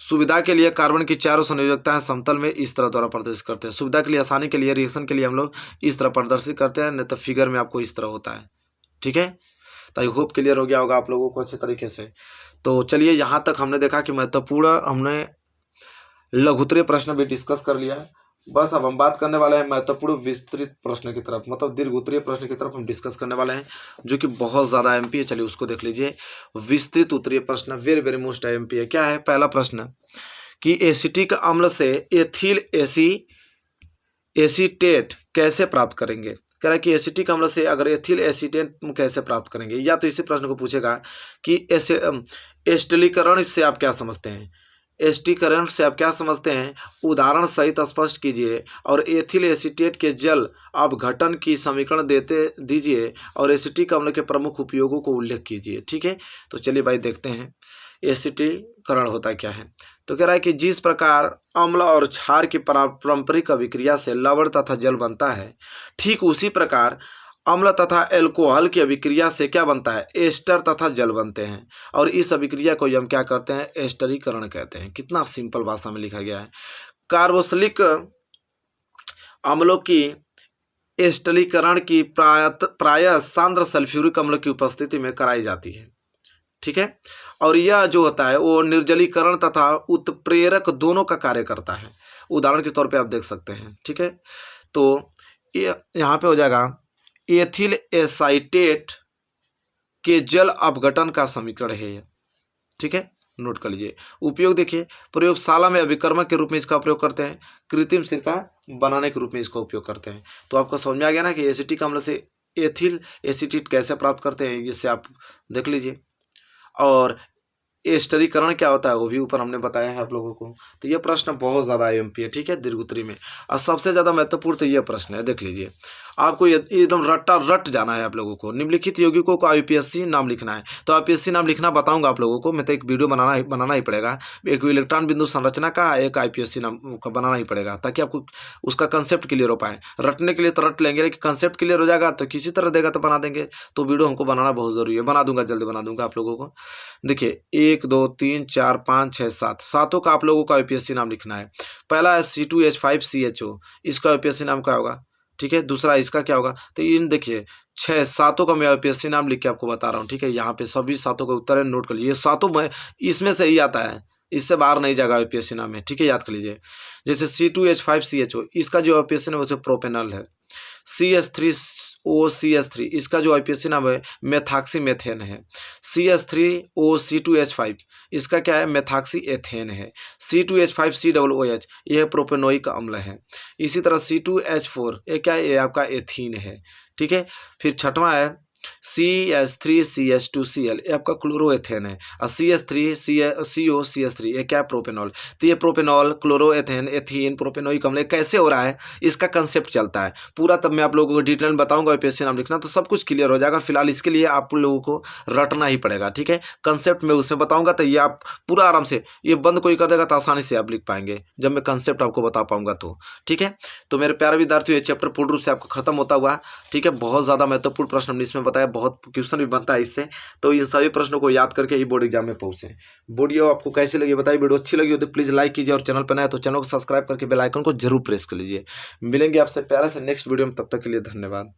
सुविधा के लिए कार्बन की चारों संयोजकताएं समतल में इस तरह द्वारा प्रदर्शित करते हैं। सुविधा के लिए, आसानी के लिए, रिएक्शन के लिए हम लोग इस तरह प्रदर्शित करते हैं, नहीं तो फिगर में आपको इस तरह होता है, ठीक है। तो आई होप क्लियर हो गया होगा आप लोगों को अच्छे तरीके से। तो चलिए यहाँ तक हमने देखा कि महत्वपूर्ण हमने लघुत्तरीय प्रश्न भी डिस्कस कर लिया है। बस अब हम बात करने वाले हैं महत्वपूर्ण विस्तृत प्रश्न की तरफ, मतलब दीर्घोत्तरीय प्रश्न की तरफ हम डिस्कस करने वाले हैं, जो कि बहुत ज़्यादा MP है। चलिए उसको देख लीजिए। विस्तृत उत्तरीय प्रश्न वेरी वेरी मोस्ट MP है। क्या है पहला प्रश्न कि एसिटिक अम्ल से एथिल एसीटेट कैसे प्राप्त करेंगे। कह रहा है कि एसिटिक अम्ल से अगर एथिल एसीटेट कैसे प्राप्त करेंगे, या तो इसी प्रश्न को पूछेगा कि एस्टिलीकरण से आप क्या समझते हैं, एस्टिलीकरण से आप क्या समझते हैं, उदाहरण सहित स्पष्ट कीजिए और एथिल एसीटेट के जल अपघटन की समीकरण दीजिए और एसिटिक अम्ल के प्रमुख उपयोगों को उल्लेख कीजिए, ठीक है। तो चलिए भाई देखते हैं एसिटिलीकरण होता क्या है। तो कह रहा है कि जिस प्रकार अम्ल और क्षार की पारंपरिक अभिक्रिया से लवण तथा जल बनता है, ठीक उसी प्रकार अम्ल तथा एल्कोहल की अभिक्रिया से क्या बनता है, एस्टर तथा जल बनते हैं। और इस अभिक्रिया को हम क्या करते हैं, एस्टरीकरण कहते हैं। कितना सिंपल भाषा में लिखा गया है। कार्बोक्सिलिक अम्लों की एस्टरीकरण की प्रायः सांद्र सल्फ्यूरिक अम्ल की उपस्थिति में कराई जाती है, ठीक है। और यह जो होता है वो निर्जलीकरण तथा उत्प्रेरक दोनों का कार्य करता है। उदाहरण के तौर पे आप देख सकते हैं, ठीक है। तो यहाँ पे हो जाएगा एथिल एसाइटेट के जल अपघटन का समीकरण है ये, ठीक है, नोट कर लीजिए। उपयोग देखिए, प्रयोगशाला में अभिकर्मक के रूप में इसका प्रयोग करते हैं, कृत्रिम सिरका बनाने के रूप में इसका उपयोग करते हैं। तो आपको समझ में आ गया ना कि एसिटिक अम्ल से एथिल एसीटेट कैसे प्राप्त करते हैं, जिससे आप देख लीजिए। और एस्टरीकरण क्या होता है वो भी ऊपर हमने बताया है आप लोगों को। तो ये प्रश्न बहुत ज़्यादा आईएमपी है, ठीक है, दीर्घ उत्तरी में। और सबसे ज़्यादा महत्वपूर्ण तो ये प्रश्न है, देख लीजिए। आपको ये एकदम रट्टा रट जाना है आप लोगों को। निम्नलिखित यौगिकों को आईपीएससी नाम लिखना है। तो आईपीएससी नाम लिखना बताऊंगा आप लोगों को, मैं तो एक वीडियो बनाना ही पड़ेगा। एक इलेक्ट्रॉन बिंदु संरचना का, एक आईपीएससी नाम का बनाना ही पड़ेगा, ताकि आपको उसका कंसेप्ट क्लियर हो पाए। रटने के लिए तो रट लेंगे, लेकिन कंसेप्ट क्लियर हो जाएगा तो किसी तरह देगा तो बना देंगे। तो वीडियो हमको बनाना बहुत ज़रूरी है, बना दूंगा, जल्दी बना दूंगा आप लोगों को। देखिए 1 2 3 4 5 6 7, सातों का आप लोगों को आईपीएससी नाम लिखना है। पहला है C2H5CHO, इसका आईपीएससी नाम क्या होगा, ठीक है। दूसरा इसका क्या होगा, तो इन देखिए 6 सातों का मैं आईपीएससी नाम लिख के आपको बता रहा हूँ, ठीक है। यहाँ पे सभी सातों का उत्तर है, नोट कर लीजिए। ये सातों में इसमें से ही आता है, इससे बाहर नहीं जाएगा आईपीएससी नाम में, ठीक है, याद कर लीजिए। जैसे C2H5CHO, इसका जो आईपीएससी नाम है वो प्रोपेनल है। CH3OCH3, इसका जो आईपीएससी नाम है मेथॉक्सीमेथेन है। CH3OC2H5, इसका क्या है, मेथॉक्सी एथेन है। C2H5COOH, यह प्रोपेनोइक अम्ल है। इसी तरह C2H4, ये क्या है, ये आपका एथीन है, ठीक है। फिर छठवां है CH3CH2Cl, ये आपका क्लोरोएथेन है। और CH3COCH3, ये क्या है, प्रोपेनॉल। तो ये प्रोपेनॉल, क्लोरोएथेन, एथीन, प्रोपेनोइक अम्ल कैसे हो रहा है, इसका कंसेप्ट चलता है पूरा, तब मैं आप लोगों को डिटेल में बताऊंगा। आईपीएससी नाम लिखना तो सब कुछ क्लियर हो जाएगा। फिलहाल इसके लिए आप लोगों को रटना ही पड़ेगा, ठीक है। कंसेप्ट में उसमें बताऊंगा, तो ये आप पूरा आराम से, ये बंद कोई कर देगा तो आसानी से आप लिख पाएंगे, जब मैं कंसेप्ट आपको बता पाऊंगा तो, ठीक है। तो मेरे प्यारे विद्यार्थियों, ये चैप्टर पूर्ण रूप से आपका खत्म होता हुआ, ठीक है। बहुत ज़्यादा महत्वपूर्ण प्रश्न हमने इसमें बताया, बहुत क्वेश्चन भी बनता है इससे। तो इन सभी प्रश्नों को याद करके ही बोर्ड एग्जाम में पहुंचे। वीडियो आपको कैसी लगी बताइए। वीडियो अच्छी लगी हो तो प्लीज़ लाइक कीजिए, और चैनल पर नया है तो चैनल को सब्सक्राइब करके बेल आइकन को जरूर प्रेस कर लीजिए। मिलेंगे आपसे प्यारे से नेक्स्ट वीडियो में, तब तक के लिए धन्यवाद।